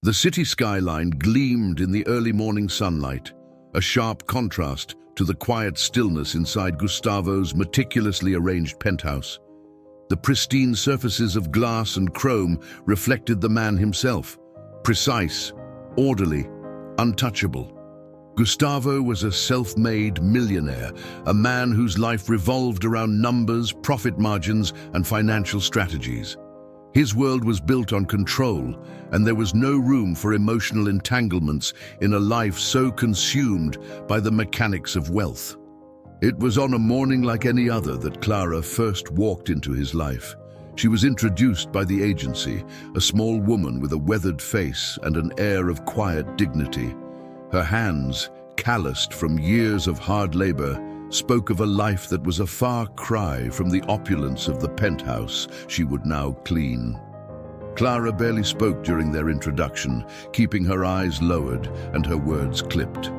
The city skyline gleamed in the early morning sunlight, a sharp contrast to the quiet stillness inside Gustavo's meticulously arranged penthouse. The pristine surfaces of glass and chrome reflected the man himself, precise, orderly, untouchable. Gustavo was a self-made millionaire, a man whose life revolved around numbers, profit margins, and financial strategies. His world was built on control, and there was no room for emotional entanglements in a life so consumed by the mechanics of wealth. It was on a morning like any other that Clara first walked into his life. She was introduced by the agency, a small woman with a weathered face and an air of quiet dignity. Her hands, calloused from years of hard labor, spoke of a life that was a far cry from the opulence of the penthouse she would now clean. Clara barely spoke during their introduction, keeping her eyes lowered and her words clipped.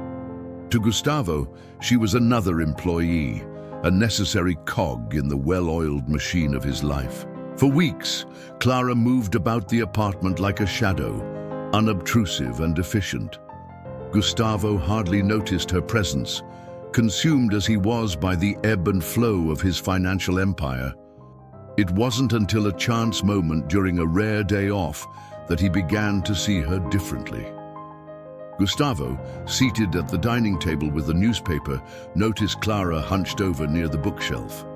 To Gustavo, she was another employee, a necessary cog in the well-oiled machine of his life. For weeks, Clara moved about the apartment like a shadow, unobtrusive and efficient. Gustavo hardly noticed her presence, consumed as he was by the ebb and flow of his financial empire. It wasn't until a chance moment during a rare day off that he began to see her differently. Gustavo, seated at the dining table with a newspaper, noticed Clara hunched over near the bookshelf.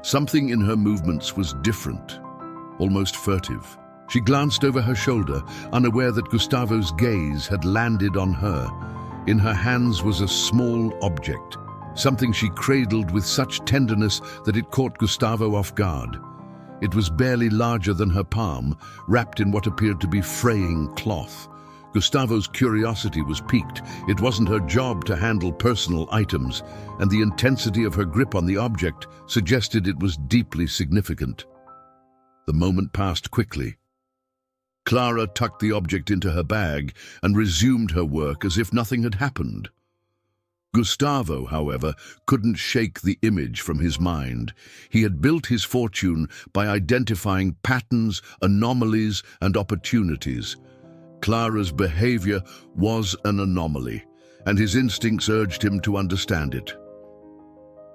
Something in her movements was different, almost furtive. She glanced over her shoulder, unaware that Gustavo's gaze had landed on her. In her hands was a small object, something she cradled with such tenderness that it caught Gustavo off guard. It was barely larger than her palm, wrapped in what appeared to be fraying cloth. Gustavo's curiosity was piqued. It wasn't her job to handle personal items, and the intensity of her grip on the object suggested it was deeply significant. The moment passed quickly. Clara tucked the object into her bag and resumed her work as if nothing had happened. Gustavo, however, couldn't shake the image from his mind. He had built his fortune by identifying patterns, anomalies, and opportunities. Clara's behavior was an anomaly, and his instincts urged him to understand it.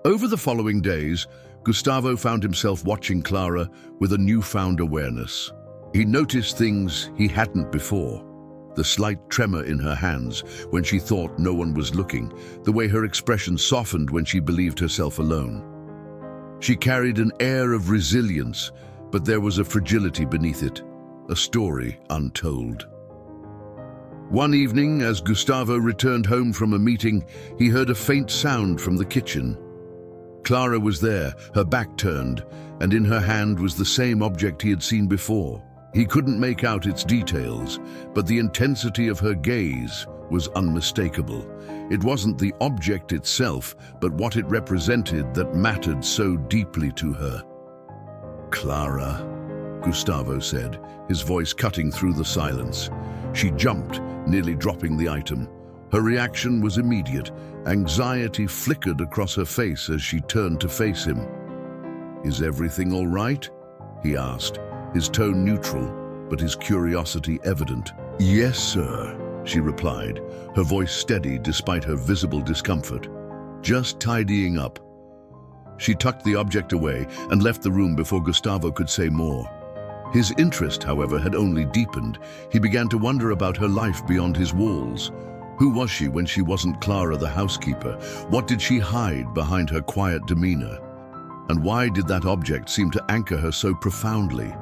Over the following days, Gustavo found himself watching Clara with a newfound awareness. He noticed things he hadn't before. The slight tremor in her hands when she thought no one was looking, the way her expression softened when she believed herself alone. She carried an air of resilience, but there was a fragility beneath it, a story untold. One evening, as Gustavo returned home from a meeting, he heard a faint sound from the kitchen. Clara was there, her back turned, and in her hand was the same object he had seen before. He couldn't make out its details, but the intensity of her gaze was unmistakable. It wasn't the object itself, but what it represented that mattered so deeply to her. "Clara," Gustavo said, his voice cutting through the silence. She jumped, nearly dropping the item. Her reaction was immediate. Anxiety flickered across her face as she turned to face him. "Is everything all right?" he asked, his tone neutral, but his curiosity evident. "Yes, sir," she replied, her voice steady despite her visible discomfort. "Just tidying up." She tucked the object away and left the room before Gustavo could say more. His interest, however, had only deepened. He began to wonder about her life beyond his walls. Who was she when she wasn't Clara the housekeeper? What did she hide behind her quiet demeanor? And why did that object seem to anchor her so profoundly?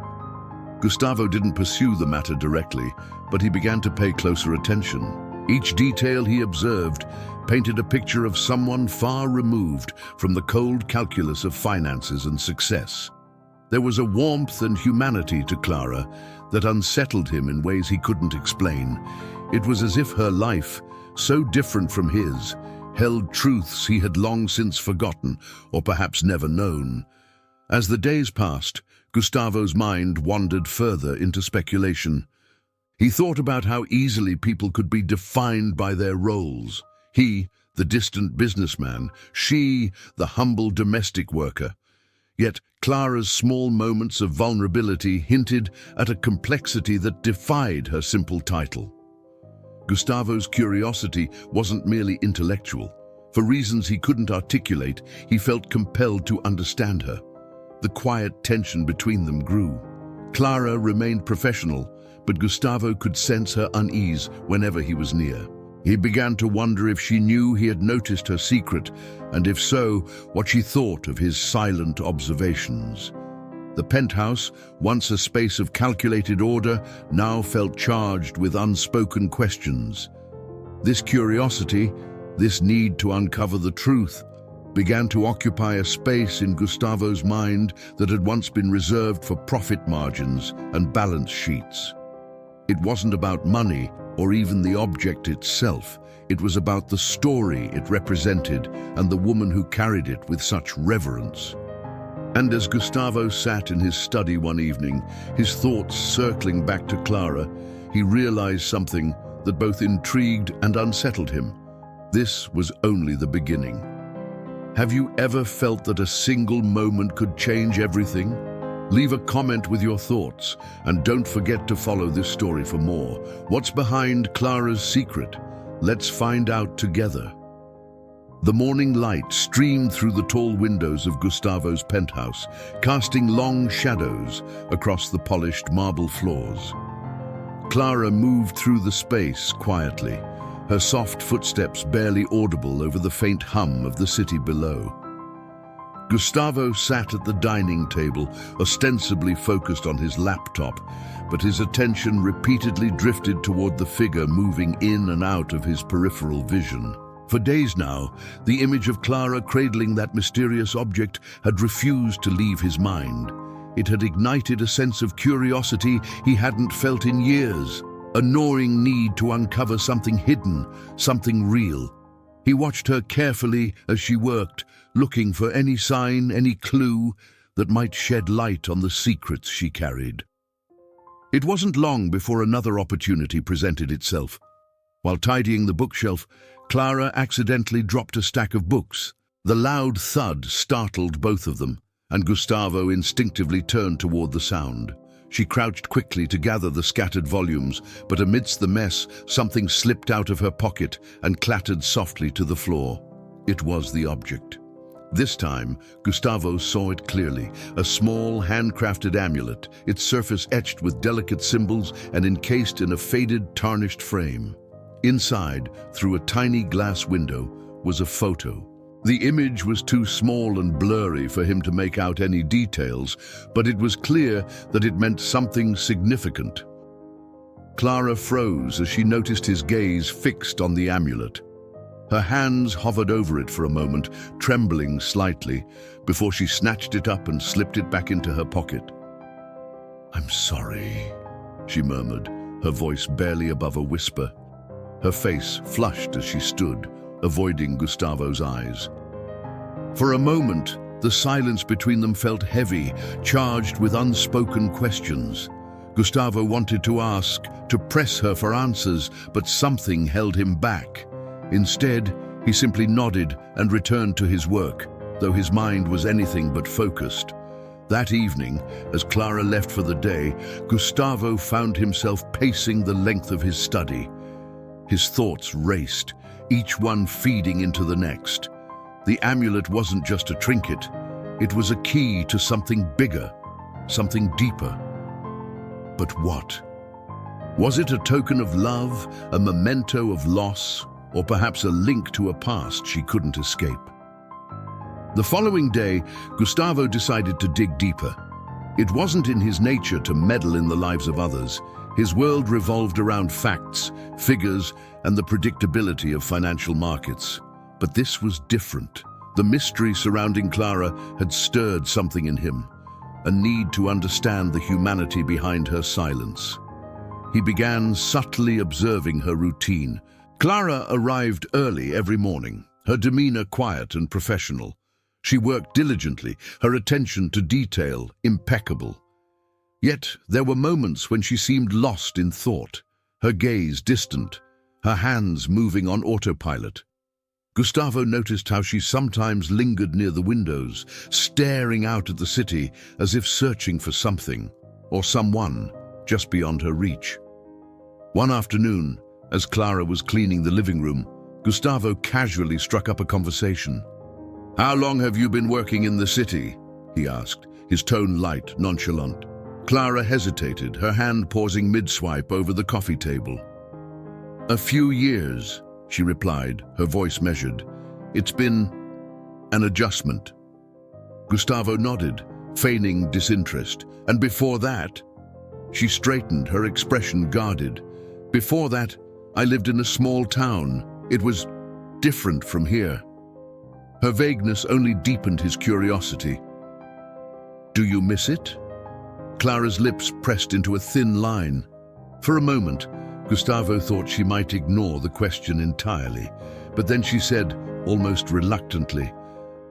Gustavo didn't pursue the matter directly, but he began to pay closer attention. Each detail he observed painted a picture of someone far removed from the cold calculus of finances and success. There was a warmth and humanity to Clara that unsettled him in ways he couldn't explain. It was as if her life, so different from his, held truths he had long since forgotten, or perhaps never known. As the days passed, Gustavo's mind wandered further into speculation. He thought about how easily people could be defined by their roles. He, the distant businessman; she, the humble domestic worker. Yet Clara's small moments of vulnerability hinted at a complexity that defied her simple title. Gustavo's curiosity wasn't merely intellectual. For reasons he couldn't articulate, he felt compelled to understand her. The quiet tension between them grew. Clara remained professional, but Gustavo could sense her unease whenever he was near. He began to wonder if she knew he had noticed her secret, and if so, what she thought of his silent observations. The penthouse, once a space of calculated order, now felt charged with unspoken questions. This curiosity, this need to uncover the truth, began to occupy a space in Gustavo's mind that had once been reserved for profit margins and balance sheets. It wasn't about money or even the object itself. It was about the story it represented and the woman who carried it with such reverence. And as Gustavo sat in his study one evening, his thoughts circling back to Clara, he realized something that both intrigued and unsettled him. This was only the beginning. Have you ever felt that a single moment could change everything? Leave a comment with your thoughts, and don't forget to follow this story for more. What's behind Clara's secret? Let's find out together. The morning light streamed through the tall windows of Gustavo's penthouse, casting long shadows across the polished marble floors. Clara moved through the space quietly, her soft footsteps barely audible over the faint hum of the city below. Gustavo sat at the dining table, ostensibly focused on his laptop, but his attention repeatedly drifted toward the figure moving in and out of his peripheral vision. For days now, the image of Clara cradling that mysterious object had refused to leave his mind. It had ignited a sense of curiosity he hadn't felt in years, a gnawing need to uncover something hidden, something real. He watched her carefully as she worked, looking for any sign, any clue that might shed light on the secrets she carried. It wasn't long before another opportunity presented itself. While tidying the bookshelf, Clara accidentally dropped a stack of books. The loud thud startled both of them, and Gustavo instinctively turned toward the sound. She crouched quickly to gather the scattered volumes, but amidst the mess, something slipped out of her pocket and clattered softly to the floor. It was the object. This time, Gustavo saw it clearly, a small, handcrafted amulet, its surface etched with delicate symbols and encased in a faded, tarnished frame. Inside, through a tiny glass window, was a photo. The image was too small and blurry for him to make out any details, but it was clear that it meant something significant. Clara froze as she noticed his gaze fixed on the amulet. Her hands hovered over it for a moment, trembling slightly, before she snatched it up and slipped it back into her pocket. "I'm sorry," she murmured, her voice barely above a whisper. Her face flushed as she stood, avoiding Gustavo's eyes. For a moment, the silence between them felt heavy, charged with unspoken questions. Gustavo wanted to ask, to press her for answers, but something held him back. Instead, he simply nodded and returned to his work, though his mind was anything but focused. That evening, as Clara left for the day, Gustavo found himself pacing the length of his study. His thoughts raced, each one feeding into the next. The amulet wasn't just a trinket. It was a key to something bigger, something deeper. But what? Was it a token of love, a memento of loss, or perhaps a link to a past she couldn't escape? The following day, Gustavo decided to dig deeper. It wasn't in his nature to meddle in the lives of others. His world revolved around facts, figures, and the predictability of financial markets. But this was different. The mystery surrounding Clara had stirred something in him, a need to understand the humanity behind her silence. He began subtly observing her routine. Clara arrived early every morning, her demeanor quiet and professional. She worked diligently, her attention to detail impeccable. Yet there were moments when she seemed lost in thought, her gaze distant, her hands moving on autopilot. Gustavo noticed how she sometimes lingered near the windows, staring out at the city as if searching for something or someone just beyond her reach. One afternoon, as Clara was cleaning the living room, Gustavo casually struck up a conversation. "How long have you been working in the city?" he asked, his tone light, nonchalant. Clara hesitated, her hand pausing mid-swipe over the coffee table. "A few years," she replied, her voice measured. "It's been an adjustment." Gustavo nodded, feigning disinterest. "And before that?" She straightened, her expression guarded. "Before that, I lived in a small town. It was different from here." Her vagueness only deepened his curiosity. "Do you miss it?" Clara's lips pressed into a thin line. For a moment, Gustavo thought she might ignore the question entirely, but then she said, almost reluctantly,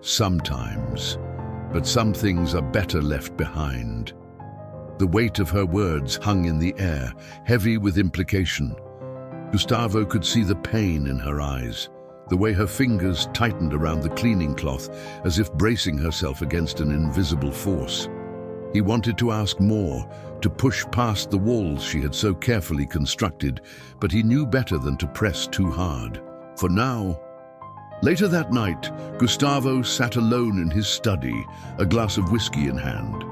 "Sometimes, but some things are better left behind." The weight of her words hung in the air, heavy with implication. Gustavo could see the pain in her eyes, the way her fingers tightened around the cleaning cloth as if bracing herself against an invisible force. He wanted to ask more, to push past the walls she had so carefully constructed, but he knew better than to press too hard. For now. Later that night, Gustavo sat alone in his study, a glass of whiskey in hand.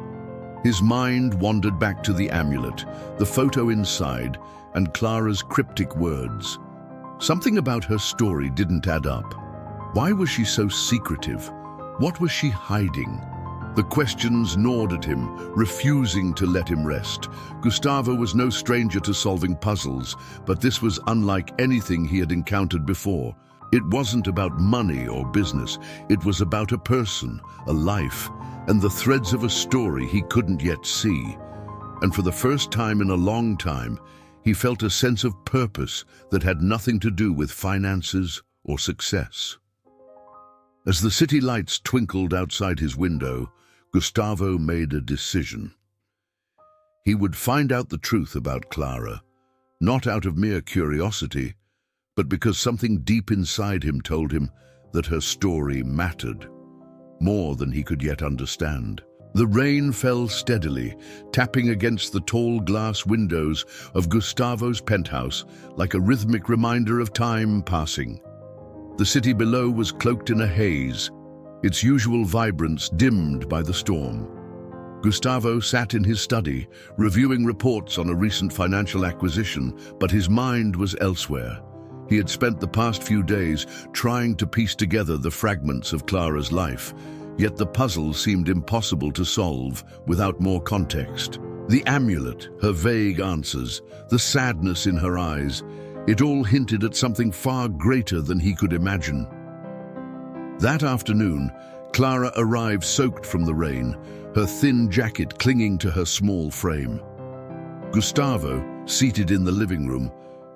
His mind wandered back to the amulet, the photo inside, and Clara's cryptic words. Something about her story didn't add up. Why was she so secretive? What was she hiding? The questions gnawed at him, refusing to let him rest. Gustavo was no stranger to solving puzzles, but this was unlike anything he had encountered before. It wasn't about money or business. It was about a person, a life, and the threads of a story he couldn't yet see. And for the first time in a long time, he felt a sense of purpose that had nothing to do with finances or success. As the city lights twinkled outside his window, Gustavo made a decision. He would find out the truth about Clara, not out of mere curiosity, but because something deep inside him told him that her story mattered, more than he could yet understand. The rain fell steadily, tapping against the tall glass windows of Gustavo's penthouse like a rhythmic reminder of time passing. The city below was cloaked in a haze, its usual vibrance dimmed by the storm. Gustavo sat in his study, reviewing reports on a recent financial acquisition, but his mind was elsewhere. He had spent the past few days trying to piece together the fragments of Clara's life, yet the puzzle seemed impossible to solve without more context. The amulet, her vague answers, the sadness in her eyes, it all hinted at something far greater than he could imagine. That afternoon, Clara arrived soaked from the rain, her thin jacket clinging to her small frame. Gustavo, seated in the living room,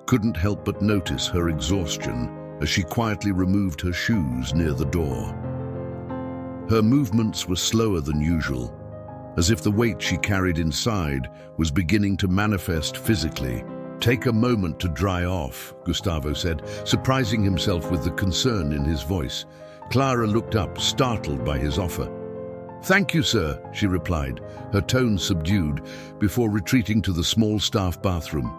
couldn't help but notice her exhaustion as she quietly removed her shoes near the door. Her movements were slower than usual, as if the weight she carried inside was beginning to manifest physically. "Take a moment to dry off," Gustavo said, surprising himself with the concern in his voice. Clara looked up, startled by his offer. "Thank you, sir," she replied, her tone subdued, before retreating to the small staff bathroom.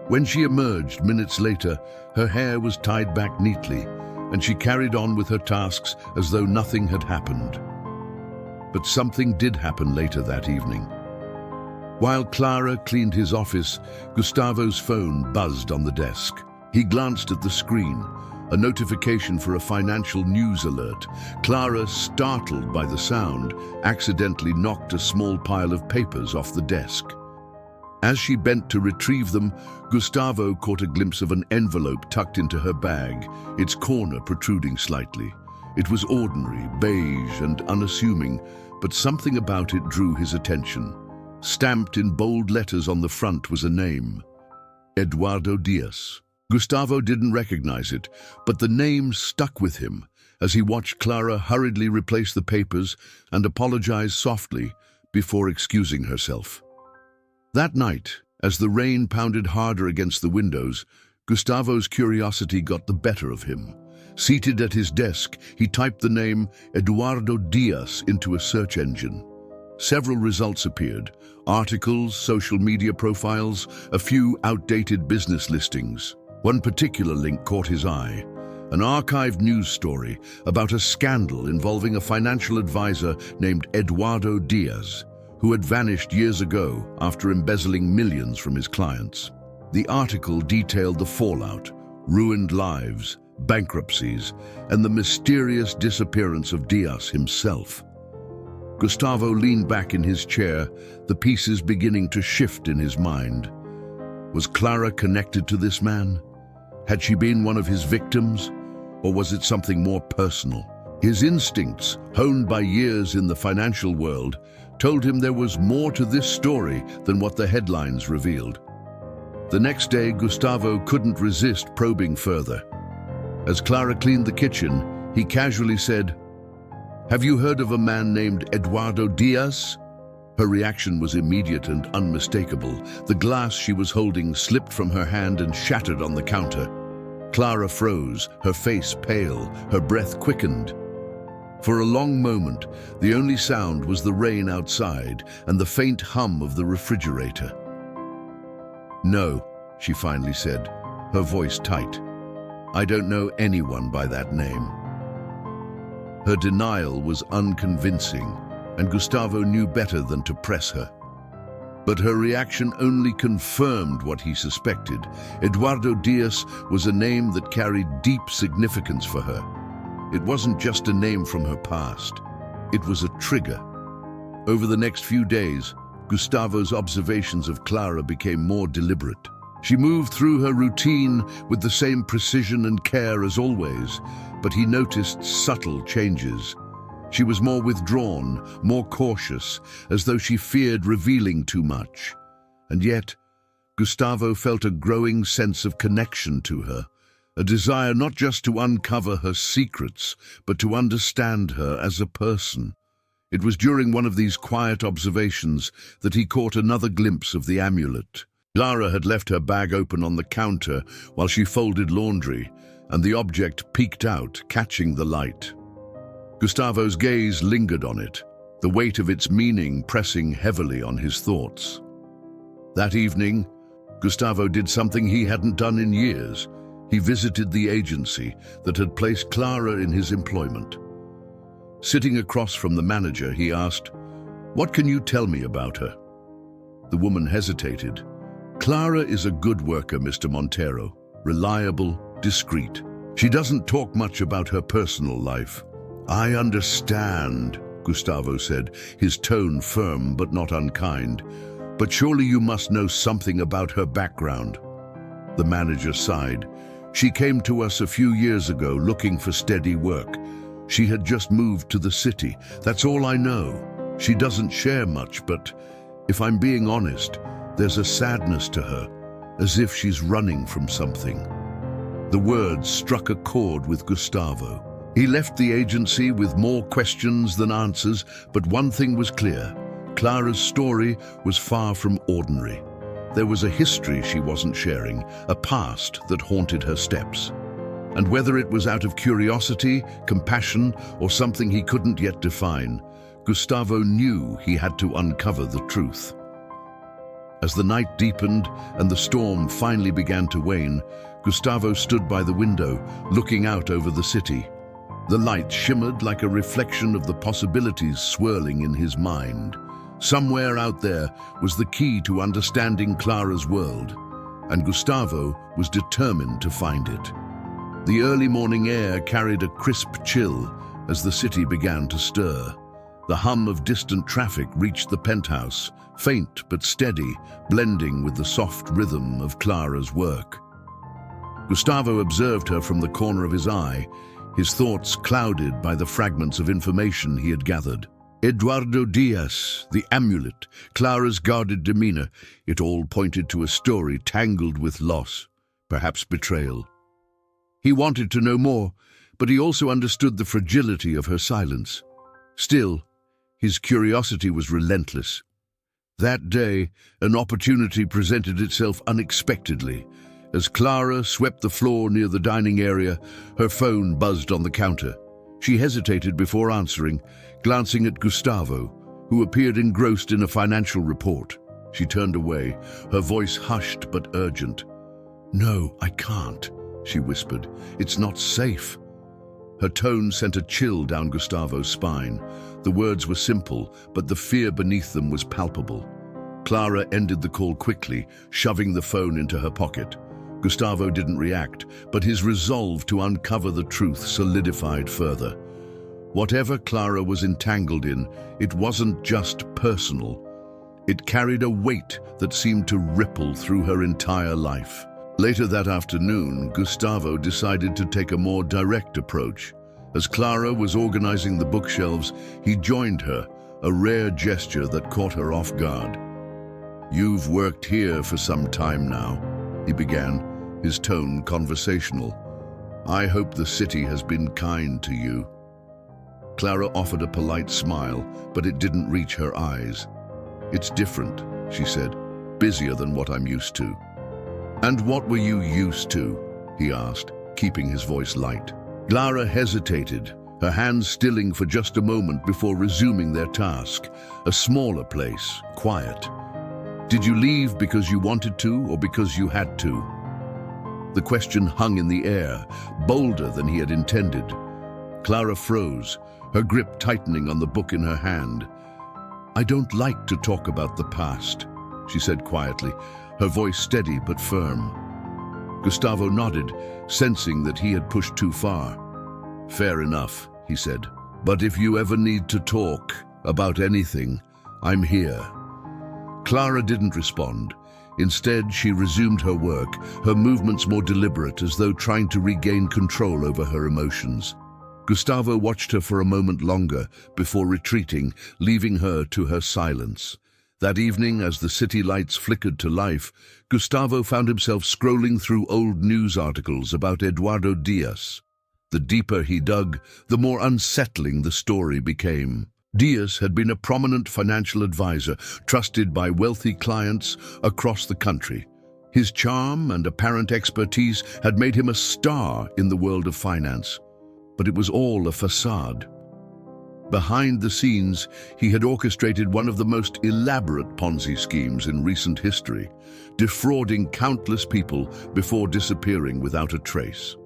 When she emerged minutes later, her hair was tied back neatly, and she carried on with her tasks as though nothing had happened. But something did happen later that evening. While Clara cleaned his office, Gustavo's phone buzzed on the desk. He glanced at the screen, a notification for a financial news alert. Clara, startled by the sound, accidentally knocked a small pile of papers off the desk. As she bent to retrieve them, Gustavo caught a glimpse of an envelope tucked into her bag, its corner protruding slightly. It was ordinary, beige, and unassuming, but something about it drew his attention. Stamped in bold letters on the front was a name: Eduardo Diaz. Gustavo didn't recognize it, but the name stuck with him as he watched Clara hurriedly replace the papers and apologize softly before excusing herself. That night, as the rain pounded harder against the windows, Gustavo's curiosity got the better of him. Seated at his desk, he typed the name Eduardo Diaz into a search engine. Several results appeared: articles, social media profiles, a few outdated business listings. One particular link caught his eye: an archived news story about a scandal involving a financial advisor named Eduardo Diaz, who had vanished years ago after embezzling millions from his clients. The article detailed the fallout: ruined lives, bankruptcies, and the mysterious disappearance of Diaz himself. Gustavo leaned back in his chair, the pieces beginning to shift in his mind. Was Clara connected to this man? Had she been one of his victims? Or was it something more personal? His instincts, honed by years in the financial world, told him there was more to this story than what the headlines revealed. The next day, Gustavo couldn't resist probing further. As Clara cleaned the kitchen, he casually said, "Have you heard of a man named Eduardo Diaz?" Her reaction was immediate and unmistakable. The glass she was holding slipped from her hand and shattered on the counter. Clara froze, her face pale, her breath quickened. For a long moment, the only sound was the rain outside and the faint hum of the refrigerator. "No," she finally said, her voice tight. "I don't know anyone by that name." Her denial was unconvincing, and Gustavo knew better than to press her. But her reaction only confirmed what he suspected. Eduardo Diaz was a name that carried deep significance for her. It wasn't just a name from her past. It was a trigger. Over the next few days, Gustavo's observations of Clara became more deliberate. She moved through her routine with the same precision and care as always, but he noticed subtle changes. She was more withdrawn, more cautious, as though she feared revealing too much. And yet, Gustavo felt a growing sense of connection to her, a desire not just to uncover her secrets, but to understand her as a person. It was during one of these quiet observations that he caught another glimpse of the amulet. Clara had left her bag open on the counter while she folded laundry, and the object peeked out, catching the light. Gustavo's gaze lingered on it, the weight of its meaning pressing heavily on his thoughts. That evening, Gustavo did something he hadn't done in years. He visited the agency that had placed Clara in his employment. Sitting across from the manager, he asked, "What can you tell me about her?" The woman hesitated. "Clara is a good worker, Mr. Montero. Reliable, discreet. She doesn't talk much about her personal life." "I understand," Gustavo said, his tone firm but not unkind. "But surely you must know something about her background." The manager sighed. "She came to us a few years ago looking for steady work. She had just moved to the city. That's all I know. She doesn't share much, but if I'm being honest, there's a sadness to her, as if she's running from something." The words struck a chord with Gustavo. He left the agency with more questions than answers, but one thing was clear: Clara's story was far from ordinary. There was a history she wasn't sharing, a past that haunted her steps. And whether it was out of curiosity, compassion, or something he couldn't yet define, Gustavo knew he had to uncover the truth. As the night deepened and the storm finally began to wane, Gustavo stood by the window, looking out over the city. The light shimmered like a reflection of the possibilities swirling in his mind. Somewhere out there was the key to understanding Clara's world, and Gustavo was determined to find it. The early morning air carried a crisp chill as the city began to stir. The hum of distant traffic reached the penthouse, faint but steady, blending with the soft rhythm of Clara's work. Gustavo observed her from the corner of his eye, his thoughts clouded by the fragments of information he had gathered. Eduardo Diaz, the amulet, Clara's guarded demeanor, it all pointed to a story tangled with loss, perhaps betrayal. He wanted to know more, but he also understood the fragility of her silence. Still, his curiosity was relentless. That day, an opportunity presented itself unexpectedly. As Clara swept the floor near the dining area, her phone buzzed on the counter. She hesitated before answering, glancing at Gustavo, who appeared engrossed in a financial report. She turned away, her voice hushed but urgent. "No, I can't," she whispered. "It's not safe." Her tone sent a chill down Gustavo's spine. The words were simple, but the fear beneath them was palpable. Clara ended the call quickly, shoving the phone into her pocket. Gustavo didn't react, but his resolve to uncover the truth solidified further. Whatever Clara was entangled in, it wasn't just personal. It carried a weight that seemed to ripple through her entire life. Later that afternoon, Gustavo decided to take a more direct approach. As Clara was organizing the bookshelves, he joined her, a rare gesture that caught her off guard. "You've worked here for some time now," he began, his tone conversational. "I hope the city has been kind to you." Clara offered a polite smile, but it didn't reach her eyes. "It's different," she said, "busier than what I'm used to." "And what were you used to?" he asked, keeping his voice light. Clara hesitated, her hands stilling for just a moment before resuming their task. A smaller place, quiet. "Did you leave because you wanted to or because you had to?" The question hung in the air, bolder than he had intended. Clara froze, her grip tightening on the book in her hand. "I don't like to talk about the past," she said quietly, her voice steady but firm. Gustavo nodded, sensing that he had pushed too far. "Fair enough," he said. "But if you ever need to talk about anything, I'm here." Clara didn't respond. Instead, she resumed her work, her movements more deliberate, as though trying to regain control over her emotions. Gustavo watched her for a moment longer before retreating, leaving her to her silence. That evening, as the city lights flickered to life, Gustavo found himself scrolling through old news articles about Eduardo Diaz. The deeper he dug, the more unsettling the story became. Diaz had been a prominent financial advisor, trusted by wealthy clients across the country. His charm and apparent expertise had made him a star in the world of finance. But it was all a facade. Behind the scenes, he had orchestrated one of the most elaborate Ponzi schemes in recent history, defrauding countless people before disappearing without a trace.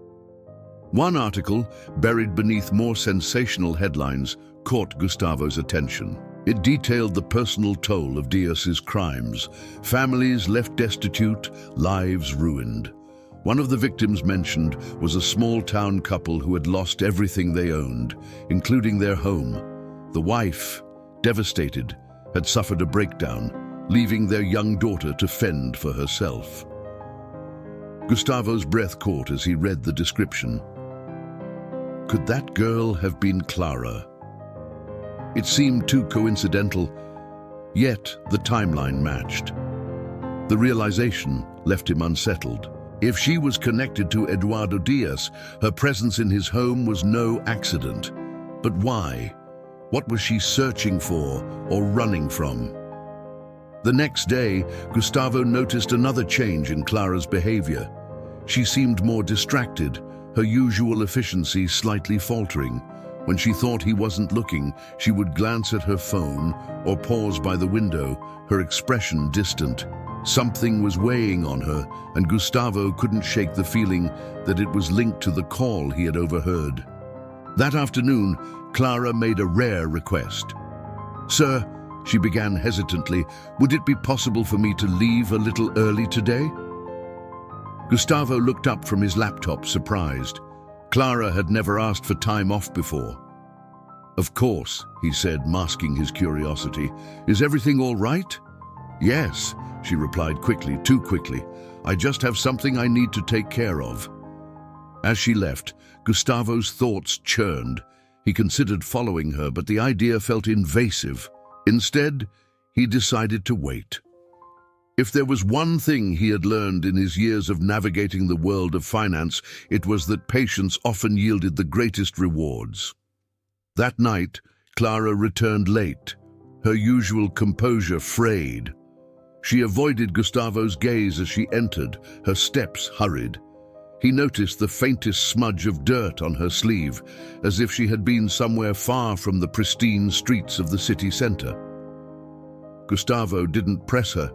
One article, buried beneath more sensational headlines, caught Gustavo's attention. It detailed the personal toll of Diaz's crimes, families left destitute, lives ruined. One of the victims mentioned was a small-town couple who had lost everything they owned, including their home. The wife, devastated, had suffered a breakdown, leaving their young daughter to fend for herself. Gustavo's breath caught as he read the description. Could that girl have been Clara? It seemed too coincidental, yet the timeline matched. The realization left him unsettled. If she was connected to Eduardo Diaz, her presence in his home was no accident. But why? What was she searching for or running from? The next day, Gustavo noticed another change in Clara's behavior. She seemed more distracted, her usual efficiency slightly faltering. When she thought he wasn't looking, she would glance at her phone or pause by the window, her expression distant. Something was weighing on her, and Gustavo couldn't shake the feeling that it was linked to the call he had overheard. That afternoon, Clara made a rare request. "Sir," she began hesitantly, "would it be possible for me to leave a little early today?" Gustavo looked up from his laptop, surprised. Clara had never asked for time off before. "Of course," he said, masking his curiosity. "Is everything all right?" "Yes," she replied quickly, too quickly. "I just have something I need to take care of." As she left, Gustavo's thoughts churned. He considered following her, but the idea felt invasive. Instead, he decided to wait. If there was one thing he had learned in his years of navigating the world of finance, it was that patience often yielded the greatest rewards. That night, Clara returned late, her usual composure frayed. She avoided Gustavo's gaze as she entered, her steps hurried. He noticed the faintest smudge of dirt on her sleeve, as if she had been somewhere far from the pristine streets of the city center. Gustavo didn't press her,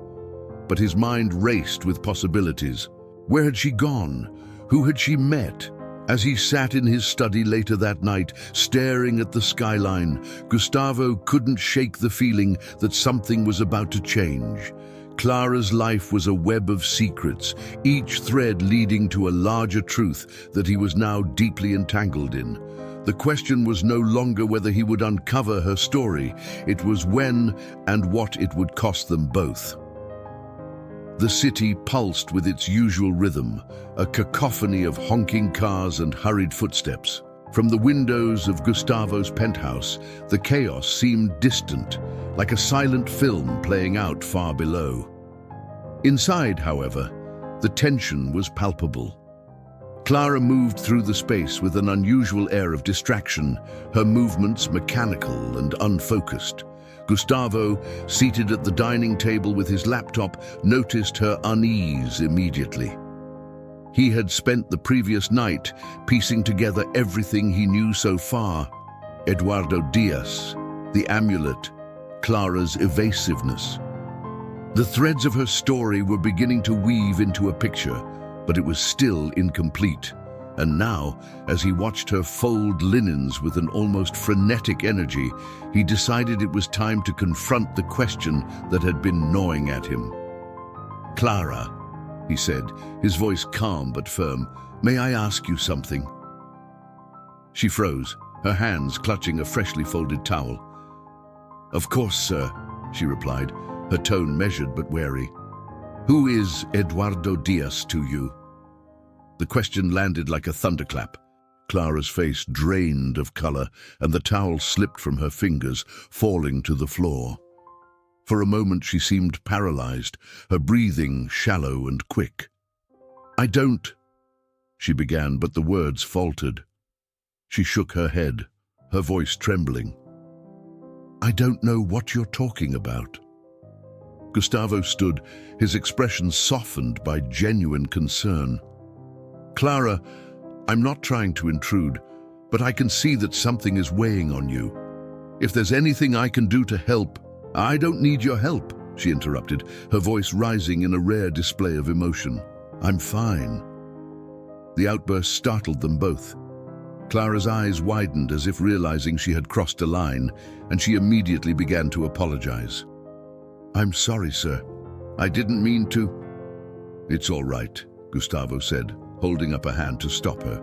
but his mind raced with possibilities. Where had she gone? Who had she met? As he sat in his study later that night, staring at the skyline, Gustavo couldn't shake the feeling that something was about to change. Clara's life was a web of secrets, each thread leading to a larger truth that he was now deeply entangled in. The question was no longer whether he would uncover her story, it was when and what it would cost them both. The city pulsed with its usual rhythm, a cacophony of honking cars and hurried footsteps. From the windows of Gustavo's penthouse, the chaos seemed distant, like a silent film playing out far below. Inside, however, the tension was palpable. Clara moved through the space with an unusual air of distraction, her movements mechanical and unfocused. Gustavo, seated at the dining table with his laptop, noticed her unease immediately. He had spent the previous night piecing together everything he knew so far. Eduardo Diaz, the amulet, Clara's evasiveness. The threads of her story were beginning to weave into a picture, but it was still incomplete. And now, as he watched her fold linens with an almost frenetic energy, he decided it was time to confront the question that had been gnawing at him. "Clara," he said, his voice calm but firm, "may I ask you something?" She froze, her hands clutching a freshly folded towel. "Of course, sir," she replied, her tone measured but wary. "Who is Eduardo Diaz to you?" The question landed like a thunderclap. Clara's face drained of color, and the towel slipped from her fingers, falling to the floor. For a moment she seemed paralyzed, her breathing shallow and quick. "I don't," she began, but the words faltered. She shook her head, her voice trembling. "I don't know what you're talking about." Gustavo stood, his expression softened by genuine concern. "Clara, I'm not trying to intrude, but I can see that something is weighing on you. If there's anything I can do to help—" "I don't need your help," she interrupted, her voice rising in a rare display of emotion. "I'm fine." The outburst startled them both. Clara's eyes widened as if realizing she had crossed a line, and she immediately began to apologize. "I'm sorry, sir. I didn't mean to—" "It's all right," Gustavo said, holding up a hand to stop her.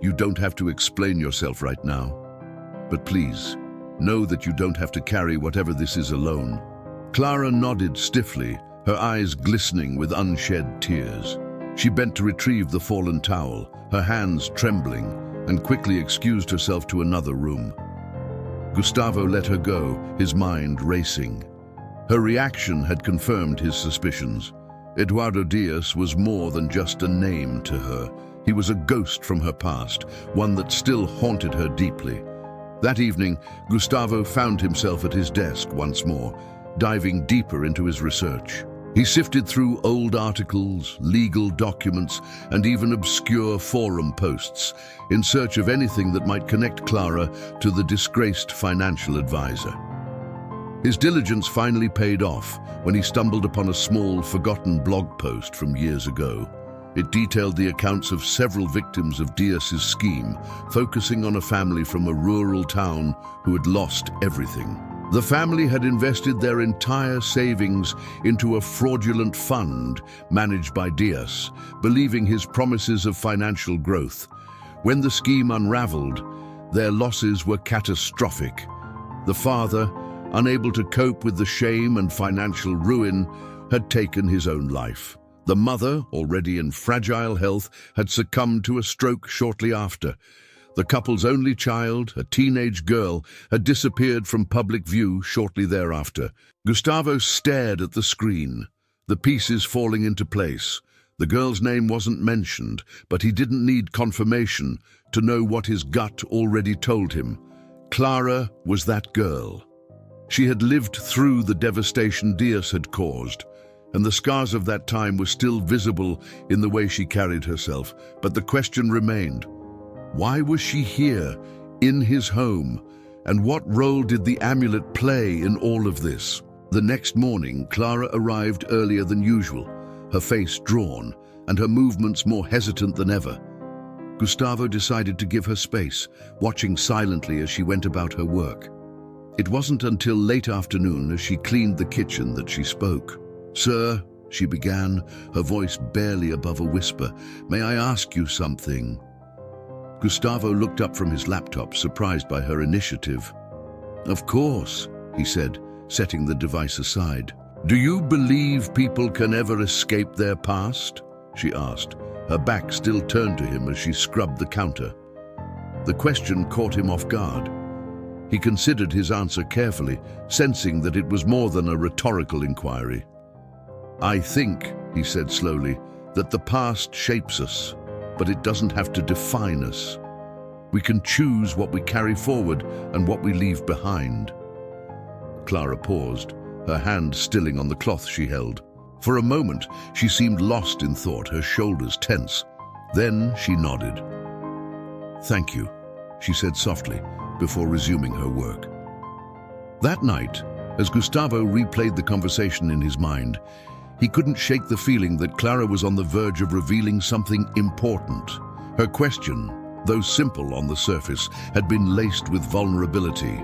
"You don't have to explain yourself right now. But please, know that you don't have to carry whatever this is alone." Clara nodded stiffly, her eyes glistening with unshed tears. She bent to retrieve the fallen towel, her hands trembling, and quickly excused herself to another room. Gustavo let her go, his mind racing. Her reaction had confirmed his suspicions. Eduardo Diaz was more than just a name to her. He was a ghost from her past, one that still haunted her deeply. That evening, Gustavo found himself at his desk once more, diving deeper into his research. He sifted through old articles, legal documents, and even obscure forum posts in search of anything that might connect Clara to the disgraced financial advisor. His diligence finally paid off when he stumbled upon a small, forgotten blog post from years ago. It detailed the accounts of several victims of Diaz's scheme, focusing on a family from a rural town who had lost everything. The family had invested their entire savings into a fraudulent fund managed by Diaz, believing his promises of financial growth. When the scheme unraveled, their losses were catastrophic. The father, unable to cope with the shame and financial ruin, had taken his own life. The mother, already in fragile health, had succumbed to a stroke shortly after. The couple's only child, a teenage girl, had disappeared from public view shortly thereafter. Gustavo stared at the screen, the pieces falling into place. The girl's name wasn't mentioned, but he didn't need confirmation to know what his gut already told him. Clara was that girl. She had lived through the devastation Diaz had caused. and the scars of that time were still visible in the way she carried herself. But the question remained: why was she here, in his home, and what role did the amulet play in all of this? The next morning, Clara arrived earlier than usual, her face drawn and her movements more hesitant than ever. Gustavo decided to give her space, watching silently as she went about her work. It wasn't until late afternoon, as she cleaned the kitchen, that she spoke. "Sir," she began, her voice barely above a whisper, "may I ask you something?" Gustavo looked up from his laptop, surprised by her initiative. "Of course," he said, setting the device aside. "Do you believe people can ever escape their past?" she asked, her back still turned to him as she scrubbed the counter. The question caught him off guard. He considered his answer carefully, sensing that it was more than a rhetorical inquiry. "I think," he said slowly, "that the past shapes us, but it doesn't have to define us. We can choose what we carry forward and what we leave behind." Clara paused, her hand stilling on the cloth she held. For a moment, she seemed lost in thought, her shoulders tense. Then she nodded. "Thank you," she said softly, before resuming her work. That night, as Gustavo replayed the conversation in his mind, he couldn't shake the feeling that Clara was on the verge of revealing something important. Her question, though simple on the surface, had been laced with vulnerability.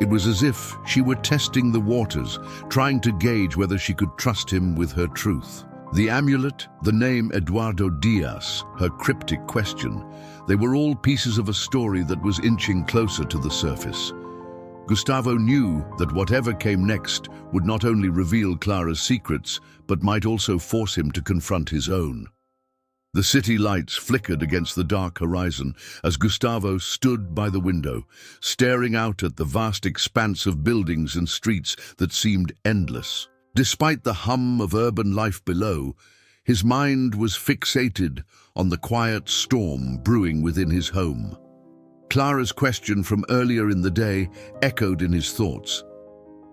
It was as if she were testing the waters, trying to gauge whether she could trust him with her truth. The amulet, the name Eduardo Diaz, her cryptic question, they were all pieces of a story that was inching closer to the surface. Gustavo knew that whatever came next would not only reveal Clara's secrets, but might also force him to confront his own. The city lights flickered against the dark horizon as Gustavo stood by the window, staring out at the vast expanse of buildings and streets that seemed endless. Despite the hum of urban life below, his mind was fixated on the quiet storm brewing within his home. Clara's question from earlier in the day echoed in his thoughts.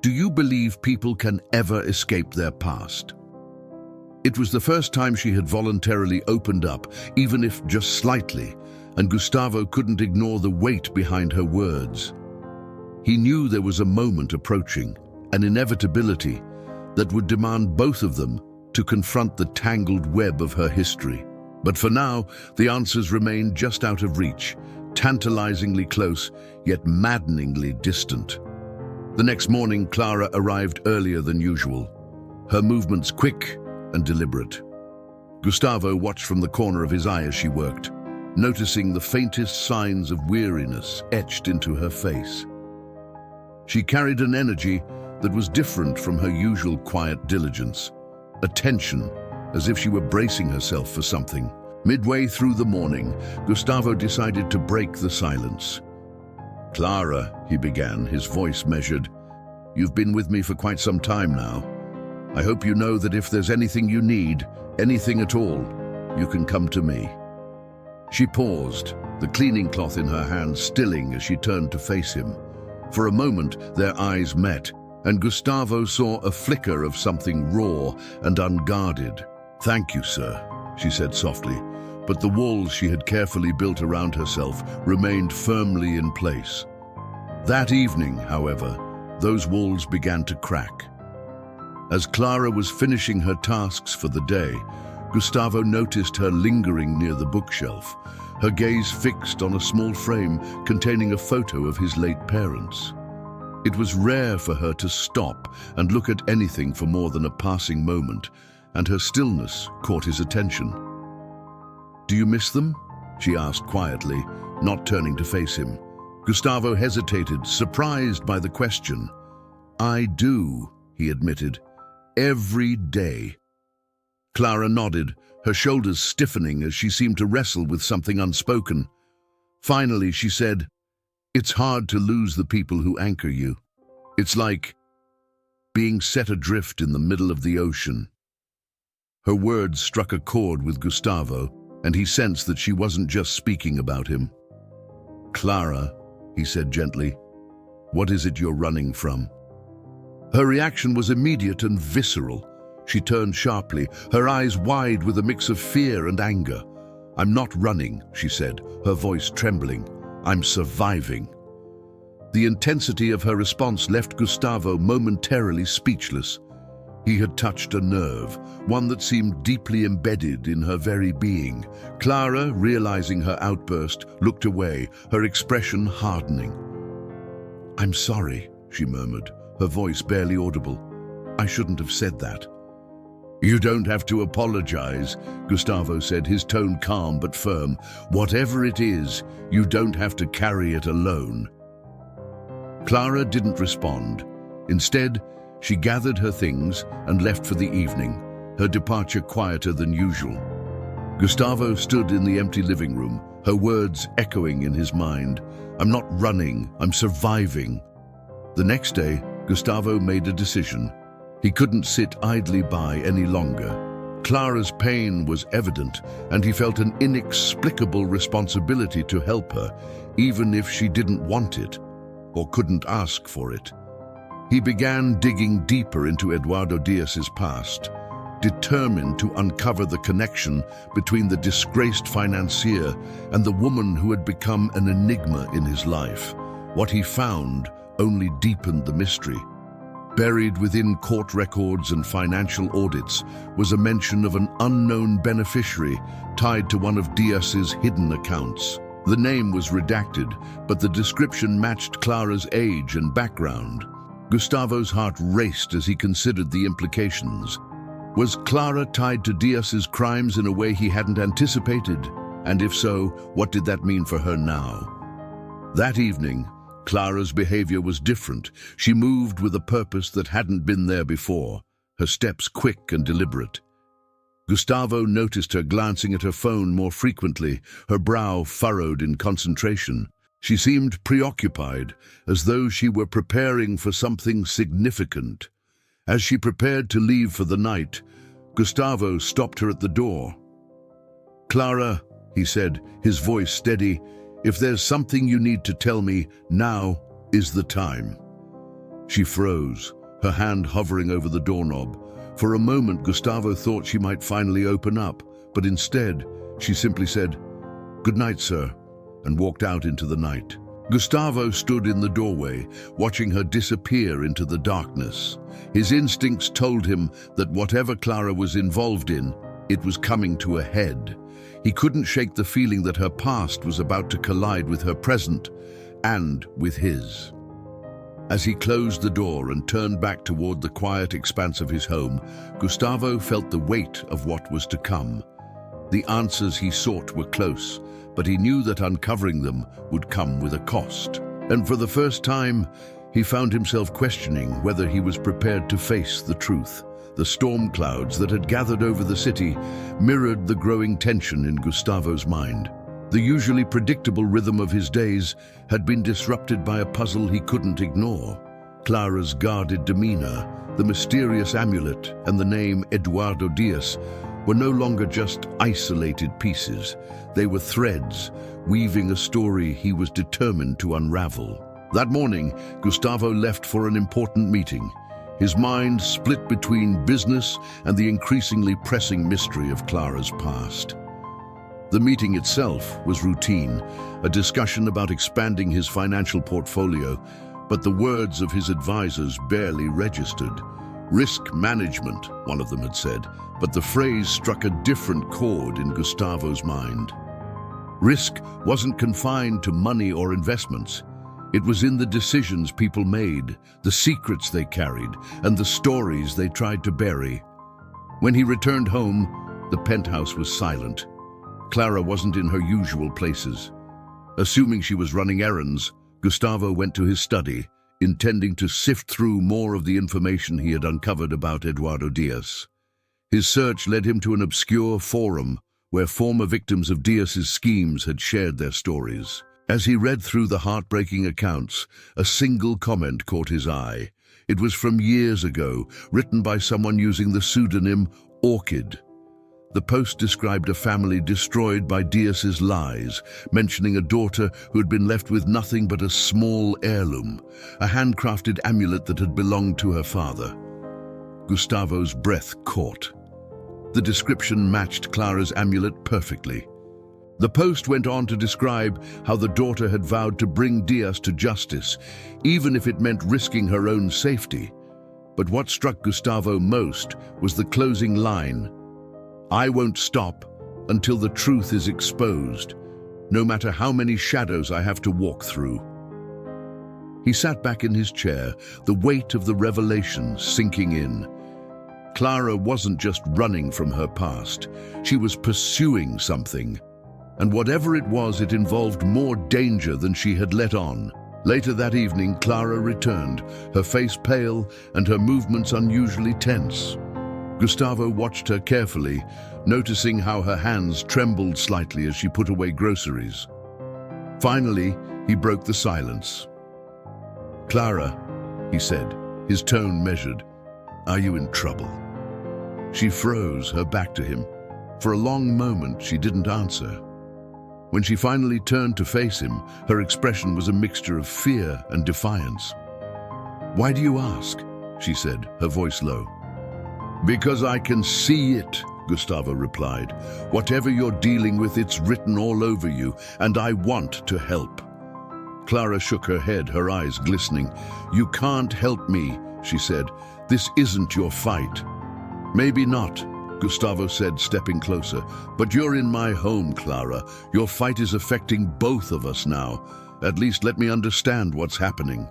Do you believe people can ever escape their past? It was the first time she had voluntarily opened up, even if just slightly, and Gustavo couldn't ignore the weight behind her words. He knew there was a moment approaching, an inevitability, that would demand both of them to confront the tangled web of her history. But for now, the answers remained just out of reach, tantalizingly close, yet maddeningly distant. The next morning, Clara arrived earlier than usual, her movements quick and deliberate. Gustavo watched from the corner of his eye as she worked, noticing the faintest signs of weariness etched into her face. She carried an energy that was different from her usual quiet diligence, a tension, as if she were bracing herself for something. Midway through the morning, Gustavo decided to break the silence. "Clara," he began, his voice measured, "you've been with me for quite some time now. I hope you know that if there's anything you need, anything at all, you can come to me." She paused, the cleaning cloth in her hand stilling as she turned to face him. For a moment, their eyes met, and Gustavo saw a flicker of something raw and unguarded. "Thank you, sir," she said softly, but the walls she had carefully built around herself remained firmly in place. That evening, however, those walls began to crack. As Clara was finishing her tasks for the day, Gustavo noticed her lingering near the bookshelf, her gaze fixed on a small frame containing a photo of his late parents. It was rare for her to stop and look at anything for more than a passing moment, and her stillness caught his attention. "Do you miss them?" she asked quietly, not turning to face him. Gustavo hesitated, surprised by the question. "I do," he admitted. "Every day." Clara nodded, her shoulders stiffening as she seemed to wrestle with something unspoken. Finally, she said, "It's hard to lose the people who anchor you. It's like being set adrift in the middle of the ocean." Her words struck a chord with Gustavo, and he sensed that she wasn't just speaking about him. "Clara," he said gently, "what is it you're running from?" Her reaction was immediate and visceral. She turned sharply, her eyes wide with a mix of fear and anger. "I'm not running," she said, her voice trembling. "I'm surviving." The intensity of her response left Gustavo momentarily speechless. He had touched a nerve, one that seemed deeply embedded in her very being. Clara, realizing her outburst, looked away, her expression hardening. "I'm sorry," she murmured, her voice barely audible. "I shouldn't have said that." "You don't have to apologize," Gustavo said, his tone calm but firm. "Whatever it is, you don't have to carry it alone." Clara didn't respond. Instead, she gathered her things and left for the evening, her departure quieter than usual. Gustavo stood in the empty living room, her words echoing in his mind. "I'm not running, I'm surviving." The next day, Gustavo made a decision. He couldn't sit idly by any longer. Clara's pain was evident, and he felt an inexplicable responsibility to help her, even if she didn't want it or couldn't ask for it. He began digging deeper into Eduardo Diaz's past, determined to uncover the connection between the disgraced financier and the woman who had become an enigma in his life. What he found only deepened the mystery. Buried within court records and financial audits was a mention of an unknown beneficiary tied to one of Diaz's hidden accounts. The name was redacted, but the description matched Clara's age and background. Gustavo's heart raced as he considered the implications. Was Clara tied to Diaz's crimes in a way he hadn't anticipated? And if so, what did that mean for her now? That evening, Clara's behavior was different. She moved with a purpose that hadn't been there before, her steps quick and deliberate. Gustavo noticed her glancing at her phone more frequently, her brow furrowed in concentration. She seemed preoccupied, as though she were preparing for something significant. As she prepared to leave for the night, Gustavo stopped her at the door. "Clara," he said, his voice steady, "if there's something you need to tell me, now is the time." She froze, her hand hovering over the doorknob. For a moment, Gustavo thought she might finally open up, but instead, she simply said, "Good night, sir," and walked out into the night. Gustavo stood in the doorway, watching her disappear into the darkness. His instincts told him that whatever Clara was involved in, it was coming to a head. He couldn't shake the feeling that her past was about to collide with her present, and with his. As he closed the door and turned back toward the quiet expanse of his home, Gustavo felt the weight of what was to come. The answers he sought were close, but he knew that uncovering them would come with a cost. And for the first time, he found himself questioning whether he was prepared to face the truth. The storm clouds that had gathered over the city mirrored the growing tension in Gustavo's mind. The usually predictable rhythm of his days had been disrupted by a puzzle he couldn't ignore. Clara's guarded demeanor, the mysterious amulet, and the name Eduardo Diaz were no longer just isolated pieces. They were threads, weaving a story he was determined to unravel. That morning, Gustavo left for an important meeting, his mind split between business and the increasingly pressing mystery of Clara's past. The meeting itself was routine, a discussion about expanding his financial portfolio, but the words of his advisors barely registered. "Risk management," one of them had said, but the phrase struck a different chord in Gustavo's mind. Risk wasn't confined to money or investments. It was in the decisions people made, the secrets they carried, and the stories they tried to bury. When he returned home, the penthouse was silent. Clara wasn't in her usual places. Assuming she was running errands, Gustavo went to his study, intending to sift through more of the information he had uncovered about Eduardo Diaz. His search led him to an obscure forum where former victims of Diaz's schemes had shared their stories. As he read through the heartbreaking accounts, a single comment caught his eye. It was from years ago, written by someone using the pseudonym Orchid. The post described a family destroyed by Diaz's lies, mentioning a daughter who had been left with nothing but a small heirloom, a handcrafted amulet that had belonged to her father. Gustavo's breath caught. The description matched Clara's amulet perfectly. The post went on to describe how the daughter had vowed to bring Diaz to justice, even if it meant risking her own safety. But what struck Gustavo most was the closing line: "I won't stop until the truth is exposed, no matter how many shadows I have to walk through." He sat back in his chair, the weight of the revelation sinking in. Clara wasn't just running from her past. She was pursuing something. And whatever it was, it involved more danger than she had let on. Later that evening, Clara returned, her face pale and her movements unusually tense. Gustavo watched her carefully, noticing how her hands trembled slightly as she put away groceries. Finally, he broke the silence. "Clara," he said, his tone measured, "are you in trouble?" She froze, her back to him. For a long moment, she didn't answer. When she finally turned to face him, her expression was a mixture of fear and defiance. "Why do you ask?" she said, her voice low. "Because I can see it," Gustavo replied. "Whatever you're dealing with, it's written all over you, and I want to help." Clara shook her head, her eyes glistening. "You can't help me," she said. "This isn't your fight." "Maybe not," Gustavo said, stepping closer. "But you're in my home, Clara. Your fight is affecting both of us now. At least let me understand what's happening."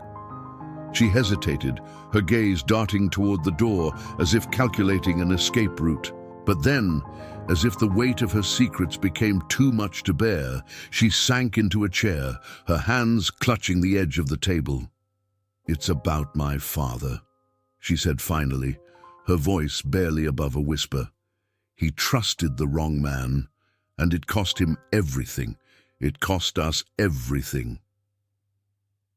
She hesitated, her gaze darting toward the door as if calculating an escape route. But then, as if the weight of her secrets became too much to bear, she sank into a chair, her hands clutching the edge of the table. "It's about my father," she said finally, her voice barely above a whisper. "He trusted the wrong man, and it cost him everything. It cost us everything."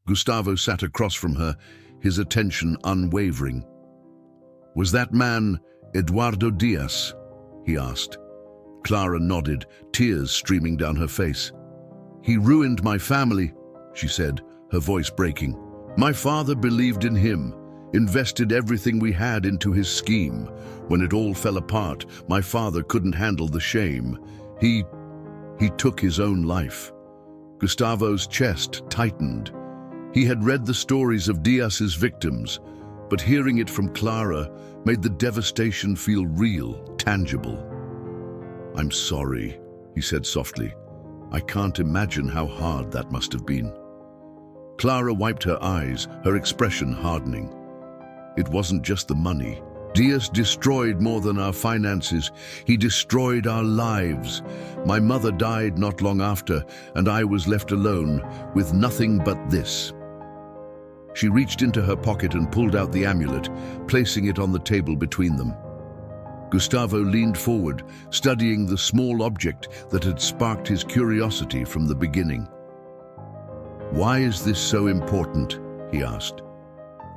Gustavo sat across from her, his attention unwavering. "Was that man Eduardo Diaz?" he asked. Clara nodded, tears streaming down her face. "He ruined my family," she said, her voice breaking. "My father believed in him, invested everything we had into his scheme. When it all fell apart, my father couldn't handle the shame. He took his own life." Gustavo's chest tightened. He had read the stories of Diaz's victims, but hearing it from Clara made the devastation feel real, tangible. "I'm sorry," he said softly. "I can't imagine how hard that must have been." Clara wiped her eyes, her expression hardening. "It wasn't just the money. Diaz destroyed more than our finances. He destroyed our lives. My mother died not long after, and I was left alone with nothing but this." She reached into her pocket and pulled out the amulet, placing it on the table between them. Gustavo leaned forward, studying the small object that had sparked his curiosity from the beginning. "Why is this so important?" he asked.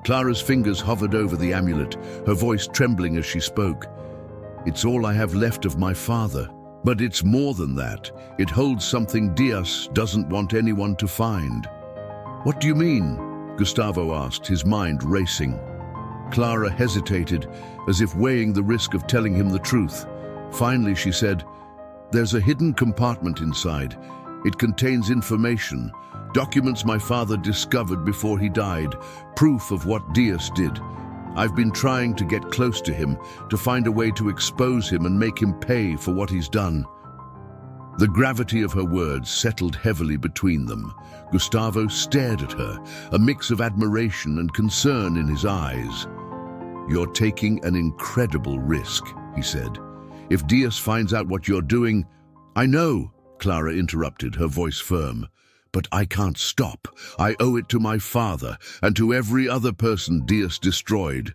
Clara's fingers hovered over the amulet, her voice trembling as she spoke. "It's all I have left of my father. But it's more than that. It holds something Diaz doesn't want anyone to find." "What do you mean?" Gustavo asked, his mind racing. Clara hesitated, as if weighing the risk of telling him the truth. Finally, she said, "There's a hidden compartment inside. It contains information, documents my father discovered before he died, proof of what Diaz did. I've been trying to get close to him, to find a way to expose him and make him pay for what he's done." The gravity of her words settled heavily between them. Gustavo stared at her, a mix of admiration and concern in his eyes. "You're taking an incredible risk," he said. "If Diaz finds out what you're doing—" "I know," Clara interrupted, her voice firm. "But I can't stop. I owe it to my father and to every other person Diaz destroyed."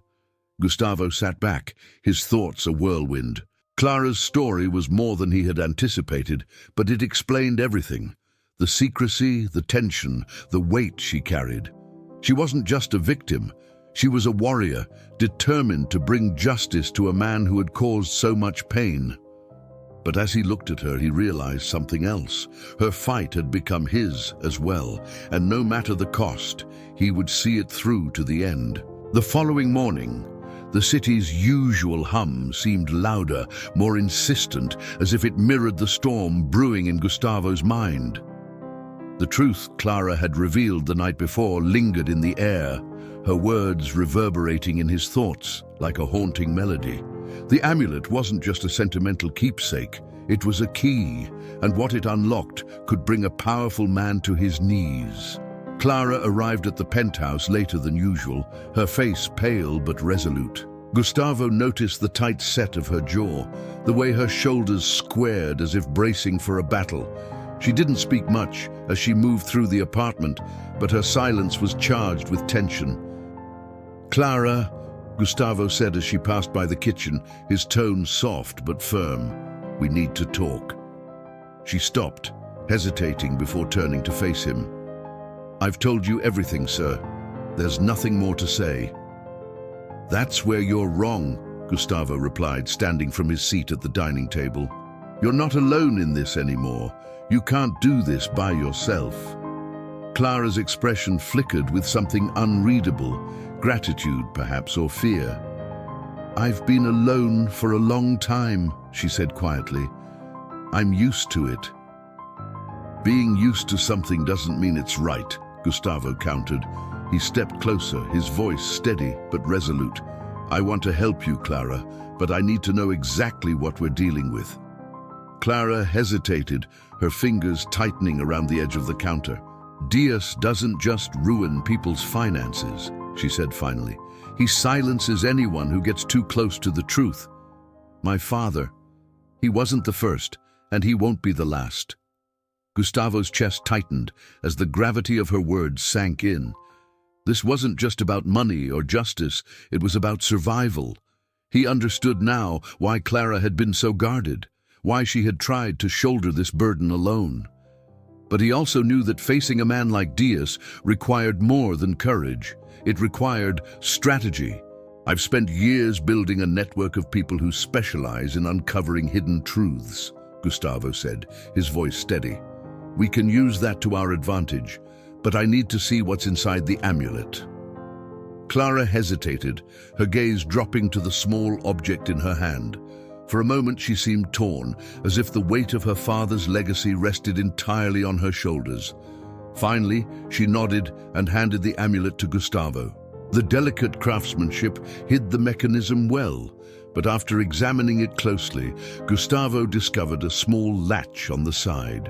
Gustavo sat back, his thoughts a whirlwind. Clara's story was more than he had anticipated, but it explained everything. The secrecy, the tension, the weight she carried. She wasn't just a victim. She was a warrior, determined to bring justice to a man who had caused so much pain. But as he looked at her, he realized something else. Her fight had become his as well, and no matter the cost, he would see it through to the end. The following morning, The city's usual hum seemed louder, more insistent, as if it mirrored the storm brewing in Gustavo's mind. The truth Clara had revealed the night before lingered in the air, her words reverberating in his thoughts like a haunting melody. The amulet wasn't just a sentimental keepsake, it was a key, and what it unlocked could bring a powerful man to his knees. Clara arrived at the penthouse later than usual, her face pale but resolute. Gustavo noticed the tight set of her jaw, the way her shoulders squared as if bracing for a battle. She didn't speak much as she moved through the apartment, but her silence was charged with tension. "Clara," Gustavo said as she passed by the kitchen, his tone soft but firm, "we need to talk." She stopped, hesitating before turning to face him. "I've told you everything, sir. There's nothing more to say." "That's where you're wrong," Gustavo replied, standing from his seat at the dining table. "You're not alone in this anymore. You can't do this by yourself." Clara's expression flickered with something unreadable, gratitude perhaps, or fear. "I've been alone for a long time," she said quietly. "I'm used to it." "Being used to something doesn't mean it's right," Gustavo countered. He stepped closer, his voice steady but resolute. "I want to help you, Clara, but I need to know exactly what we're dealing with." Clara hesitated, her fingers tightening around the edge of the counter. "Diaz doesn't just ruin people's finances," she said finally. "He silences anyone who gets too close to the truth. My father, he wasn't the first, and he won't be the last." Gustavo's chest tightened as the gravity of her words sank in. This wasn't just about money or justice, it was about survival. He understood now why Clara had been so guarded, why she had tried to shoulder this burden alone. But he also knew that facing a man like Diaz required more than courage. It required strategy. "I've spent years building a network of people who specialize in uncovering hidden truths," Gustavo said, his voice steady. "We can use that to our advantage, but I need to see what's inside the amulet." Clara hesitated, her gaze dropping to the small object in her hand. For a moment she seemed torn, as if the weight of her father's legacy rested entirely on her shoulders. Finally, she nodded and handed the amulet to Gustavo. The delicate craftsmanship hid the mechanism well, but after examining it closely, Gustavo discovered a small latch on the side.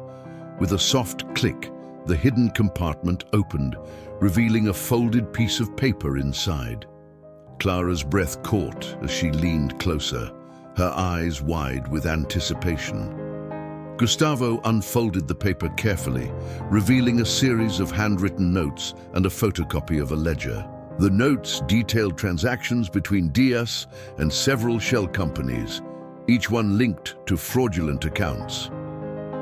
With a soft click, the hidden compartment opened, revealing a folded piece of paper inside. Clara's breath caught as she leaned closer, her eyes wide with anticipation. Gustavo unfolded the paper carefully, revealing a series of handwritten notes and a photocopy of a ledger. The notes detailed transactions between Diaz and several shell companies, each one linked to fraudulent accounts.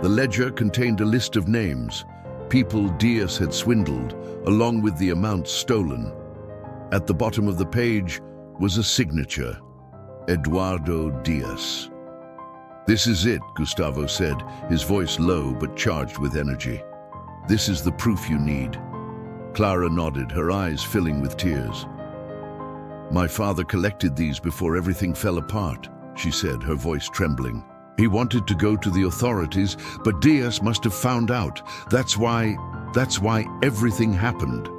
The ledger contained a list of names, people Diaz had swindled, along with the amounts stolen. At the bottom of the page was a signature, Eduardo Diaz. "This is it," Gustavo said, his voice low but charged with energy. "This is the proof you need." Clara nodded, her eyes filling with tears. "My father collected these before everything fell apart," she said, her voice trembling. "He wanted to go to the authorities, but Diaz must have found out. That's why everything happened."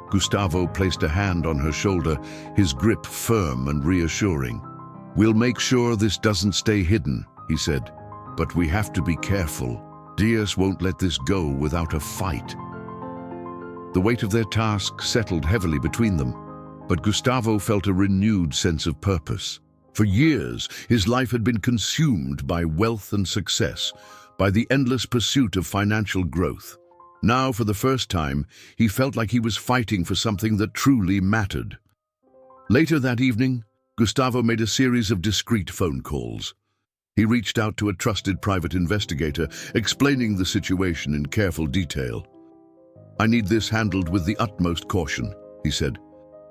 Gustavo placed a hand on her shoulder, his grip firm and reassuring. "We'll make sure this doesn't stay hidden," he said. "But we have to be careful. Diaz won't let this go without a fight." The weight of their task settled heavily between them, but Gustavo felt a renewed sense of purpose. For years, his life had been consumed by wealth and success, by the endless pursuit of financial growth. Now, for the first time, he felt like he was fighting for something that truly mattered. Later that evening, Gustavo made a series of discreet phone calls. He reached out to a trusted private investigator, explaining the situation in careful detail. "I need this handled with the utmost caution," he said.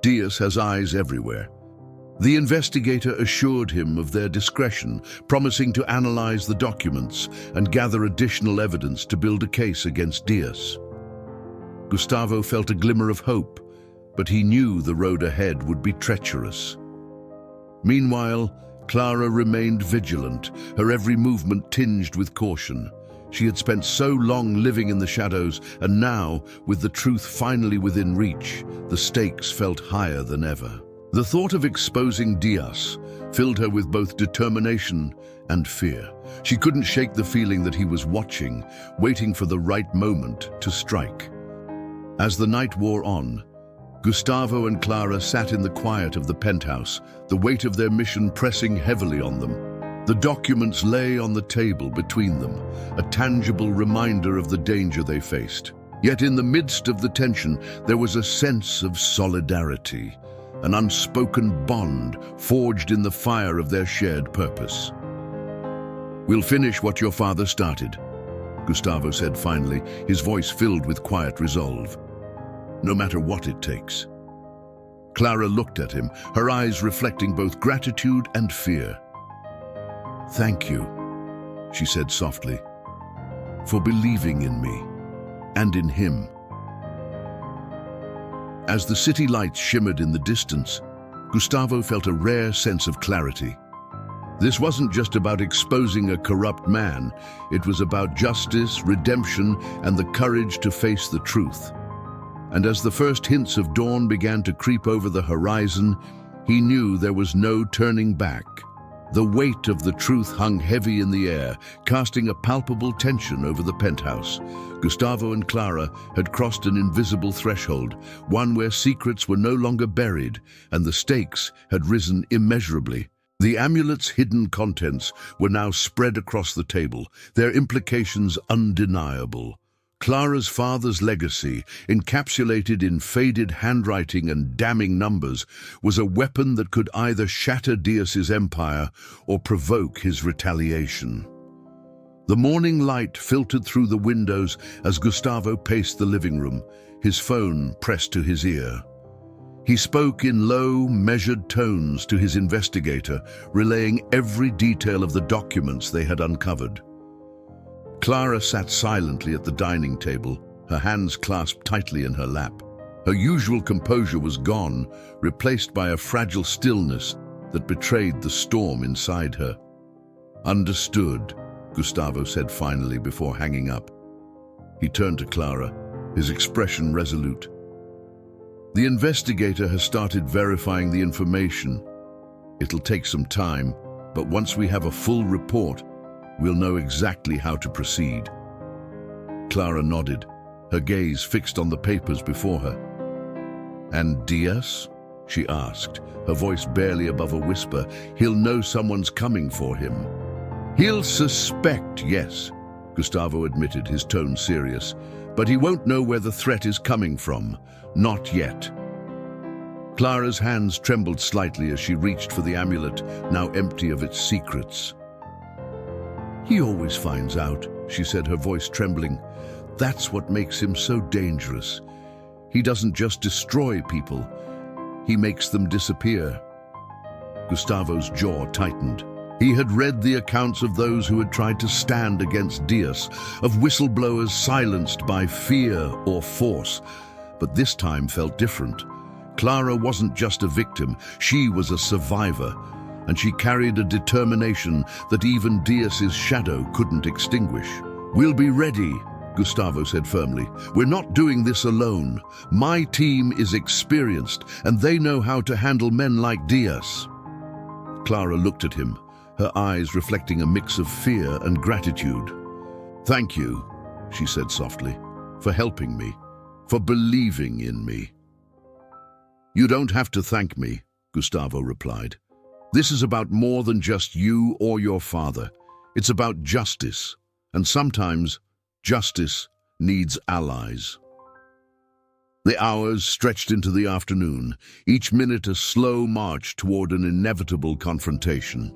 "Diaz has eyes everywhere." The investigator assured him of their discretion, promising to analyze the documents and gather additional evidence to build a case against Diaz. Gustavo felt a glimmer of hope, but he knew the road ahead would be treacherous. Meanwhile, Clara remained vigilant, her every movement tinged with caution. She had spent so long living in the shadows, and now, with the truth finally within reach, the stakes felt higher than ever. The thought of exposing Diaz filled her with both determination and fear. She couldn't shake the feeling that he was watching, waiting for the right moment to strike. As the night wore on, Gustavo and Clara sat in the quiet of the penthouse, the weight of their mission pressing heavily on them. The documents lay on the table between them, a tangible reminder of the danger they faced. Yet in the midst of the tension, there was a sense of solidarity, an unspoken bond forged in the fire of their shared purpose. "We'll finish what your father started," Gustavo said finally, his voice filled with quiet resolve. "No matter what it takes." Clara looked at him, her eyes reflecting both gratitude and fear. "Thank you," she said softly, "for believing in me and in him." As the city lights shimmered in the distance, Gustavo felt a rare sense of clarity. This wasn't just about exposing a corrupt man, it was about justice, redemption, and the courage to face the truth. And as the first hints of dawn began to creep over the horizon, he knew there was no turning back. The weight of the truth hung heavy in the air, casting a palpable tension over the penthouse. Gustavo and Clara had crossed an invisible threshold, one where secrets were no longer buried, and the stakes had risen immeasurably. The amulet's hidden contents were now spread across the table, their implications undeniable. Clara's father's legacy, encapsulated in faded handwriting and damning numbers, was a weapon that could either shatter Diaz's empire or provoke his retaliation. The morning light filtered through the windows as Gustavo paced the living room, his phone pressed to his ear. He spoke in low, measured tones to his investigator, relaying every detail of the documents they had uncovered. Clara sat silently at the dining table, her hands clasped tightly in her lap. Her usual composure was gone, replaced by a fragile stillness that betrayed the storm inside her. "Understood," Gustavo said finally before hanging up. He turned to Clara, his expression resolute. "The investigator has started verifying the information. It'll take some time, but once we have a full report, we'll know exactly how to proceed." Clara nodded, her gaze fixed on the papers before her. "And Diaz?" she asked, her voice barely above a whisper. "He'll know someone's coming for him." "He'll suspect, yes," Gustavo admitted, his tone serious. "But he won't know where the threat is coming from. Not yet." Clara's hands trembled slightly as she reached for the amulet, now empty of its secrets. "He always finds out," she said, her voice trembling. "That's what makes him so dangerous. He doesn't just destroy people, he makes them disappear." Gustavo's jaw tightened. He had read the accounts of those who had tried to stand against Diaz, of whistleblowers silenced by fear or force. But this time felt different. Clara wasn't just a victim, she was a survivor. And she carried a determination that even Diaz's shadow couldn't extinguish. "We'll be ready," Gustavo said firmly. "We're not doing this alone. My team is experienced, and they know how to handle men like Diaz." Clara looked at him, her eyes reflecting a mix of fear and gratitude. "Thank you," she said softly, "for helping me, for believing in me." "You don't have to thank me," Gustavo replied. "This is about more than just you or your father. It's about justice, and sometimes justice needs allies." The hours stretched into the afternoon, each minute a slow march toward an inevitable confrontation.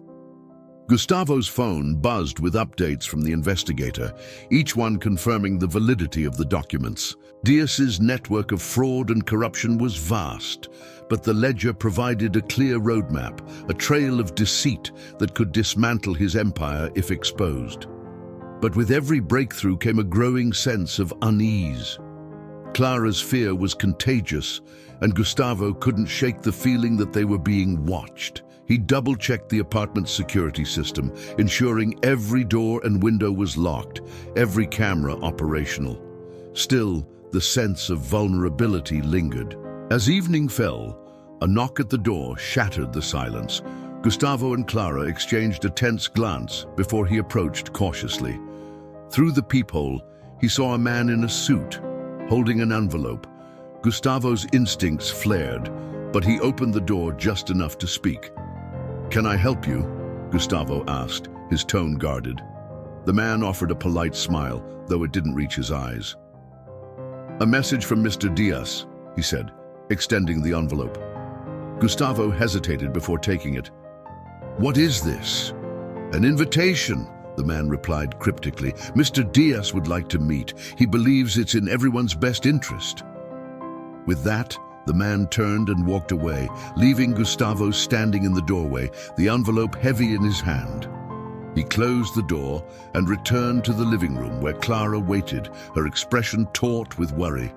Gustavo's phone buzzed with updates from the investigator, each one confirming the validity of the documents. Diaz's network of fraud and corruption was vast, but the ledger provided a clear roadmap, a trail of deceit that could dismantle his empire if exposed. But with every breakthrough came a growing sense of unease. Clara's fear was contagious, and Gustavo couldn't shake the feeling that they were being watched. He double-checked the apartment's security system, ensuring every door and window was locked, every camera operational. Still, the sense of vulnerability lingered. As evening fell, a knock at the door shattered the silence. Gustavo and Clara exchanged a tense glance before he approached cautiously. Through the peephole, he saw a man in a suit, holding an envelope. Gustavo's instincts flared, but he opened the door just enough to speak. "Can I help you?" Gustavo asked, his tone guarded. The man offered a polite smile, though it didn't reach his eyes. "A message from Mr. Diaz," he said, extending the envelope. Gustavo hesitated before taking it. "What is this?" "An invitation," the man replied cryptically. "Mr. Diaz would like to meet. He believes it's in everyone's best interest." With that, the man turned and walked away, leaving Gustavo standing in the doorway, the envelope heavy in his hand. He closed the door and returned to the living room where Clara waited, her expression taut with worry.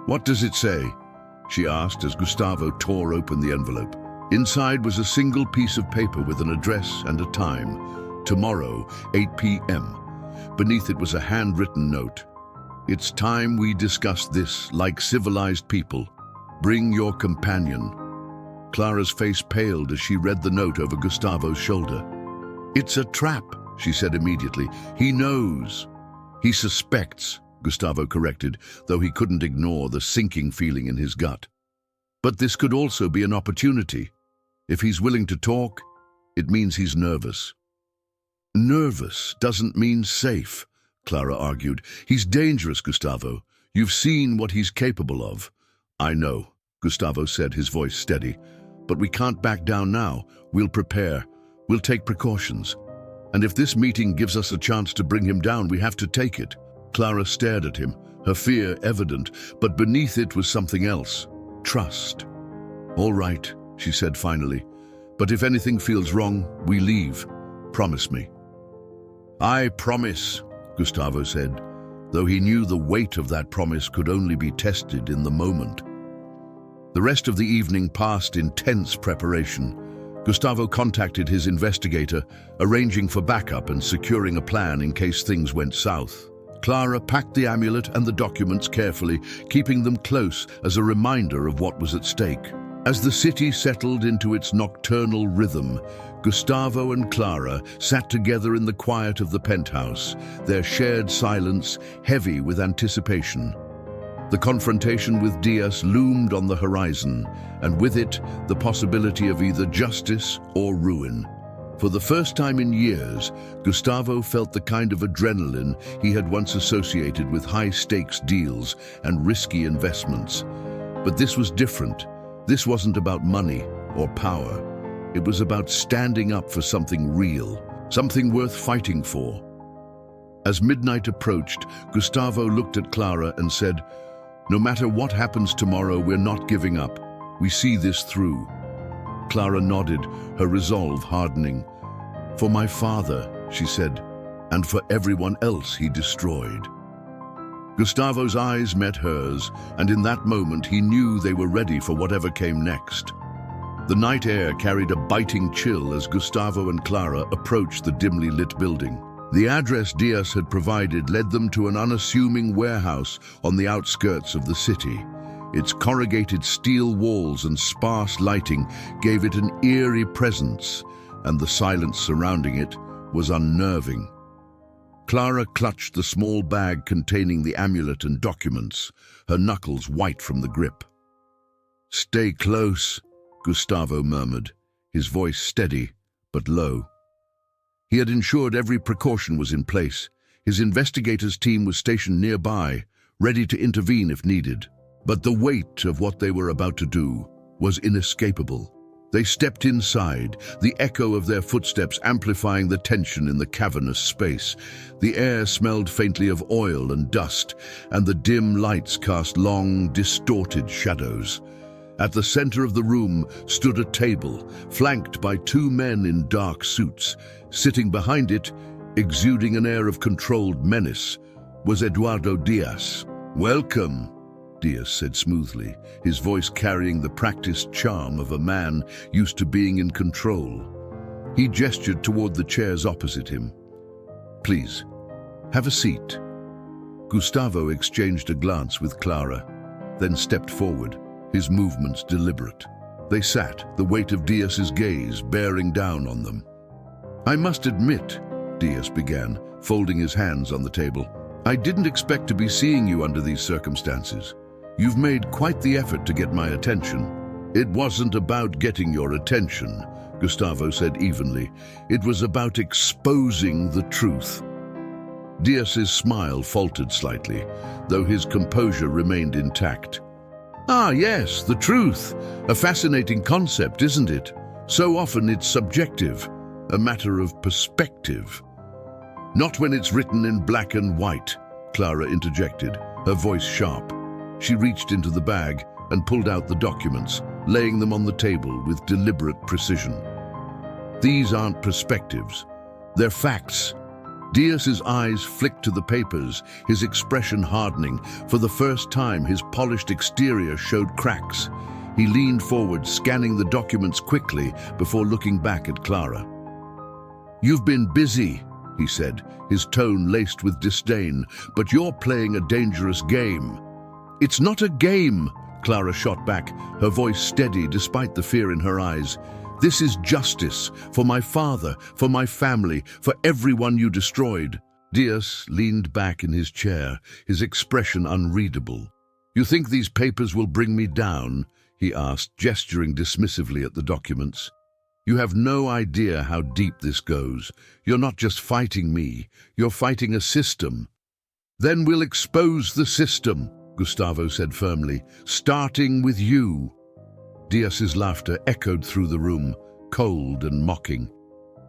"What does it say?" she asked as Gustavo tore open the envelope. Inside was a single piece of paper with an address and a time. Tomorrow, 8 p.m. Beneath it was a handwritten note. "It's time we discuss this like civilized people. Bring your companion." Clara's face paled as she read the note over Gustavo's shoulder. "It's a trap," she said immediately. "He knows." "He suspects," Gustavo corrected, though he couldn't ignore the sinking feeling in his gut. "But this could also be an opportunity. If he's willing to talk, it means he's nervous." "Nervous doesn't mean safe," Clara argued. "He's dangerous, Gustavo. You've seen what he's capable of." "I know," Gustavo said, his voice steady. "But we can't back down now. We'll prepare. We'll take precautions. And if this meeting gives us a chance to bring him down, we have to take it." Clara stared at him, her fear evident, but beneath it was something else. Trust. "All right," she said finally. "But if anything feels wrong, we leave. Promise me." "I promise," Gustavo said, though he knew the weight of that promise could only be tested in the moment. The rest of the evening passed in tense preparation. Gustavo contacted his investigator, arranging for backup and securing a plan in case things went south. Clara packed the amulet and the documents carefully, keeping them close as a reminder of what was at stake. As the city settled into its nocturnal rhythm, Gustavo and Clara sat together in the quiet of the penthouse, their shared silence heavy with anticipation. The confrontation with Diaz loomed on the horizon, and with it, the possibility of either justice or ruin. For the first time in years, Gustavo felt the kind of adrenaline he had once associated with high-stakes deals and risky investments. But this was different. This wasn't about money or power. It was about standing up for something real, something worth fighting for. As midnight approached, Gustavo looked at Clara and said, "No matter what happens tomorrow, we're not giving up. We see this through." Clara nodded, her resolve hardening. "For my father," she said, "and for everyone else he destroyed." Gustavo's eyes met hers, and in that moment he knew they were ready for whatever came next. The night air carried a biting chill as Gustavo and Clara approached the dimly lit building. The address Diaz had provided led them to an unassuming warehouse on the outskirts of the city. Its corrugated steel walls and sparse lighting gave it an eerie presence, and the silence surrounding it was unnerving. Clara clutched the small bag containing the amulet and documents, her knuckles white from the grip. "Stay close," Gustavo murmured, his voice steady but low. He had ensured every precaution was in place. His investigators' team was stationed nearby, ready to intervene if needed. But the weight of what they were about to do was inescapable. They stepped inside, the echo of their footsteps amplifying the tension in the cavernous space. The air smelled faintly of oil and dust, and the dim lights cast long, distorted shadows. At the center of the room stood a table, flanked by two men in dark suits. Sitting behind it, exuding an air of controlled menace, was Eduardo Diaz. "Welcome," Diaz said smoothly, his voice carrying the practiced charm of a man used to being in control. He gestured toward the chairs opposite him. "Please, have a seat." Gustavo exchanged a glance with Clara, then stepped forward, his movements deliberate. They sat, the weight of Diaz's gaze bearing down on them. "I must admit," Diaz began, folding his hands on the table, "I didn't expect to be seeing you under these circumstances. You've made quite the effort to get my attention." "It wasn't about getting your attention," Gustavo said evenly. "It was about exposing the truth." Diaz's smile faltered slightly, though his composure remained intact. "Ah, yes, the truth. A fascinating concept, isn't it? So often it's subjective, a matter of perspective." "Not when it's written in black and white," Clara interjected, her voice sharp. She reached into the bag and pulled out the documents, laying them on the table with deliberate precision. "These aren't perspectives. They're facts." Diaz's eyes flicked to the papers, his expression hardening. For the first time, his polished exterior showed cracks. He leaned forward, scanning the documents quickly before looking back at Clara. "You've been busy," he said, his tone laced with disdain, "but you're playing a dangerous game." "It's not a game," Clara shot back, her voice steady despite the fear in her eyes. "This is justice, for my father, for my family, for everyone you destroyed." Diaz leaned back in his chair, his expression unreadable. "You think these papers will bring me down?" he asked, gesturing dismissively at the documents. "You have no idea how deep this goes. You're not just fighting me, you're fighting a system." "Then we'll expose the system," Gustavo said firmly, "starting with you." Diaz's laughter echoed through the room, cold and mocking.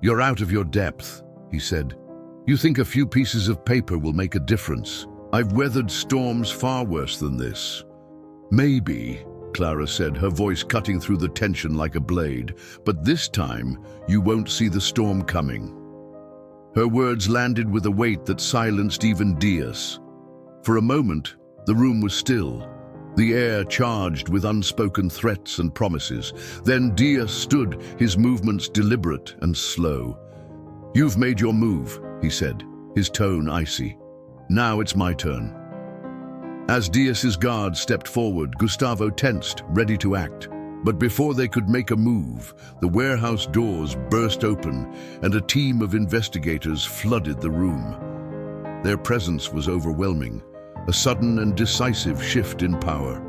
"You're out of your depth," he said. "You think a few pieces of paper will make a difference. I've weathered storms far worse than this." "Maybe," Clara said, her voice cutting through the tension like a blade, "but this time you won't see the storm coming." Her words landed with a weight that silenced even Diaz. For a moment, the room was still, the air charged with unspoken threats and promises. Then Diaz stood, his movements deliberate and slow. "You've made your move," he said, his tone icy. "Now it's my turn." As Diaz's guard stepped forward, Gustavo tensed, ready to act. But before they could make a move, the warehouse doors burst open and a team of investigators flooded the room. Their presence was overwhelming, a sudden and decisive shift in power.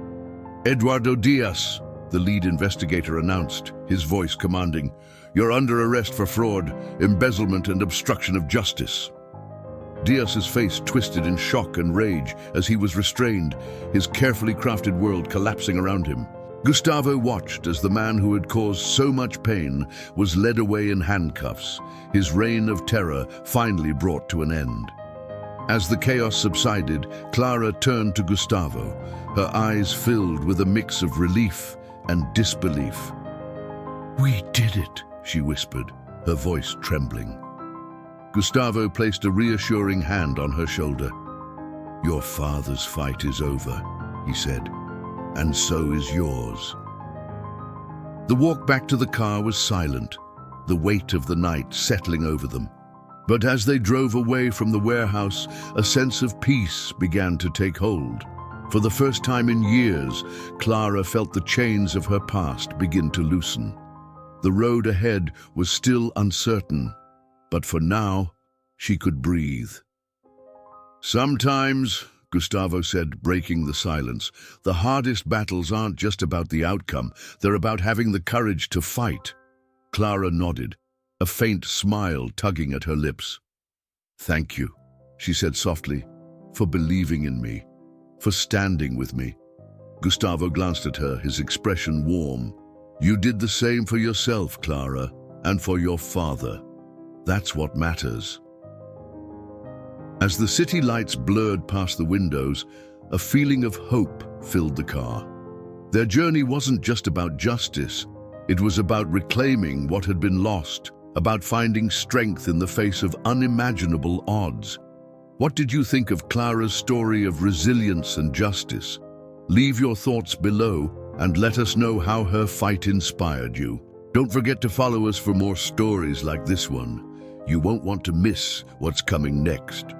"Eduardo Diaz," the lead investigator announced, his voice commanding, "you're under arrest for fraud, embezzlement, and obstruction of justice." Diaz's face twisted in shock and rage as he was restrained, his carefully crafted world collapsing around him. Gustavo watched as the man who had caused so much pain was led away in handcuffs, his reign of terror finally brought to an end. As the chaos subsided, Clara turned to Gustavo, her eyes filled with a mix of relief and disbelief. "We did it," she whispered, her voice trembling. Gustavo placed a reassuring hand on her shoulder. "Your father's fight is over," he said, "and so is yours." The walk back to the car was silent, the weight of the night settling over them. But as they drove away from the warehouse, a sense of peace began to take hold. For the first time in years, Clara felt the chains of her past begin to loosen. The road ahead was still uncertain, but for now, she could breathe. "Sometimes," Gustavo said, breaking the silence, "the hardest battles aren't just about the outcome, they're about having the courage to fight." Clara nodded, a faint smile tugging at her lips. "Thank you," she said softly, "for believing in me, for standing with me." Gustavo glanced at her, his expression warm. "You did the same for yourself, Clara, and for your father. That's what matters." As the city lights blurred past the windows, a feeling of hope filled the car. Their journey wasn't just about justice. It was about reclaiming what had been lost, about finding strength in the face of unimaginable odds. What did you think of Clara's story of resilience and justice? Leave your thoughts below and let us know how her fight inspired you. Don't forget to follow us for more stories like this one. You won't want to miss what's coming next.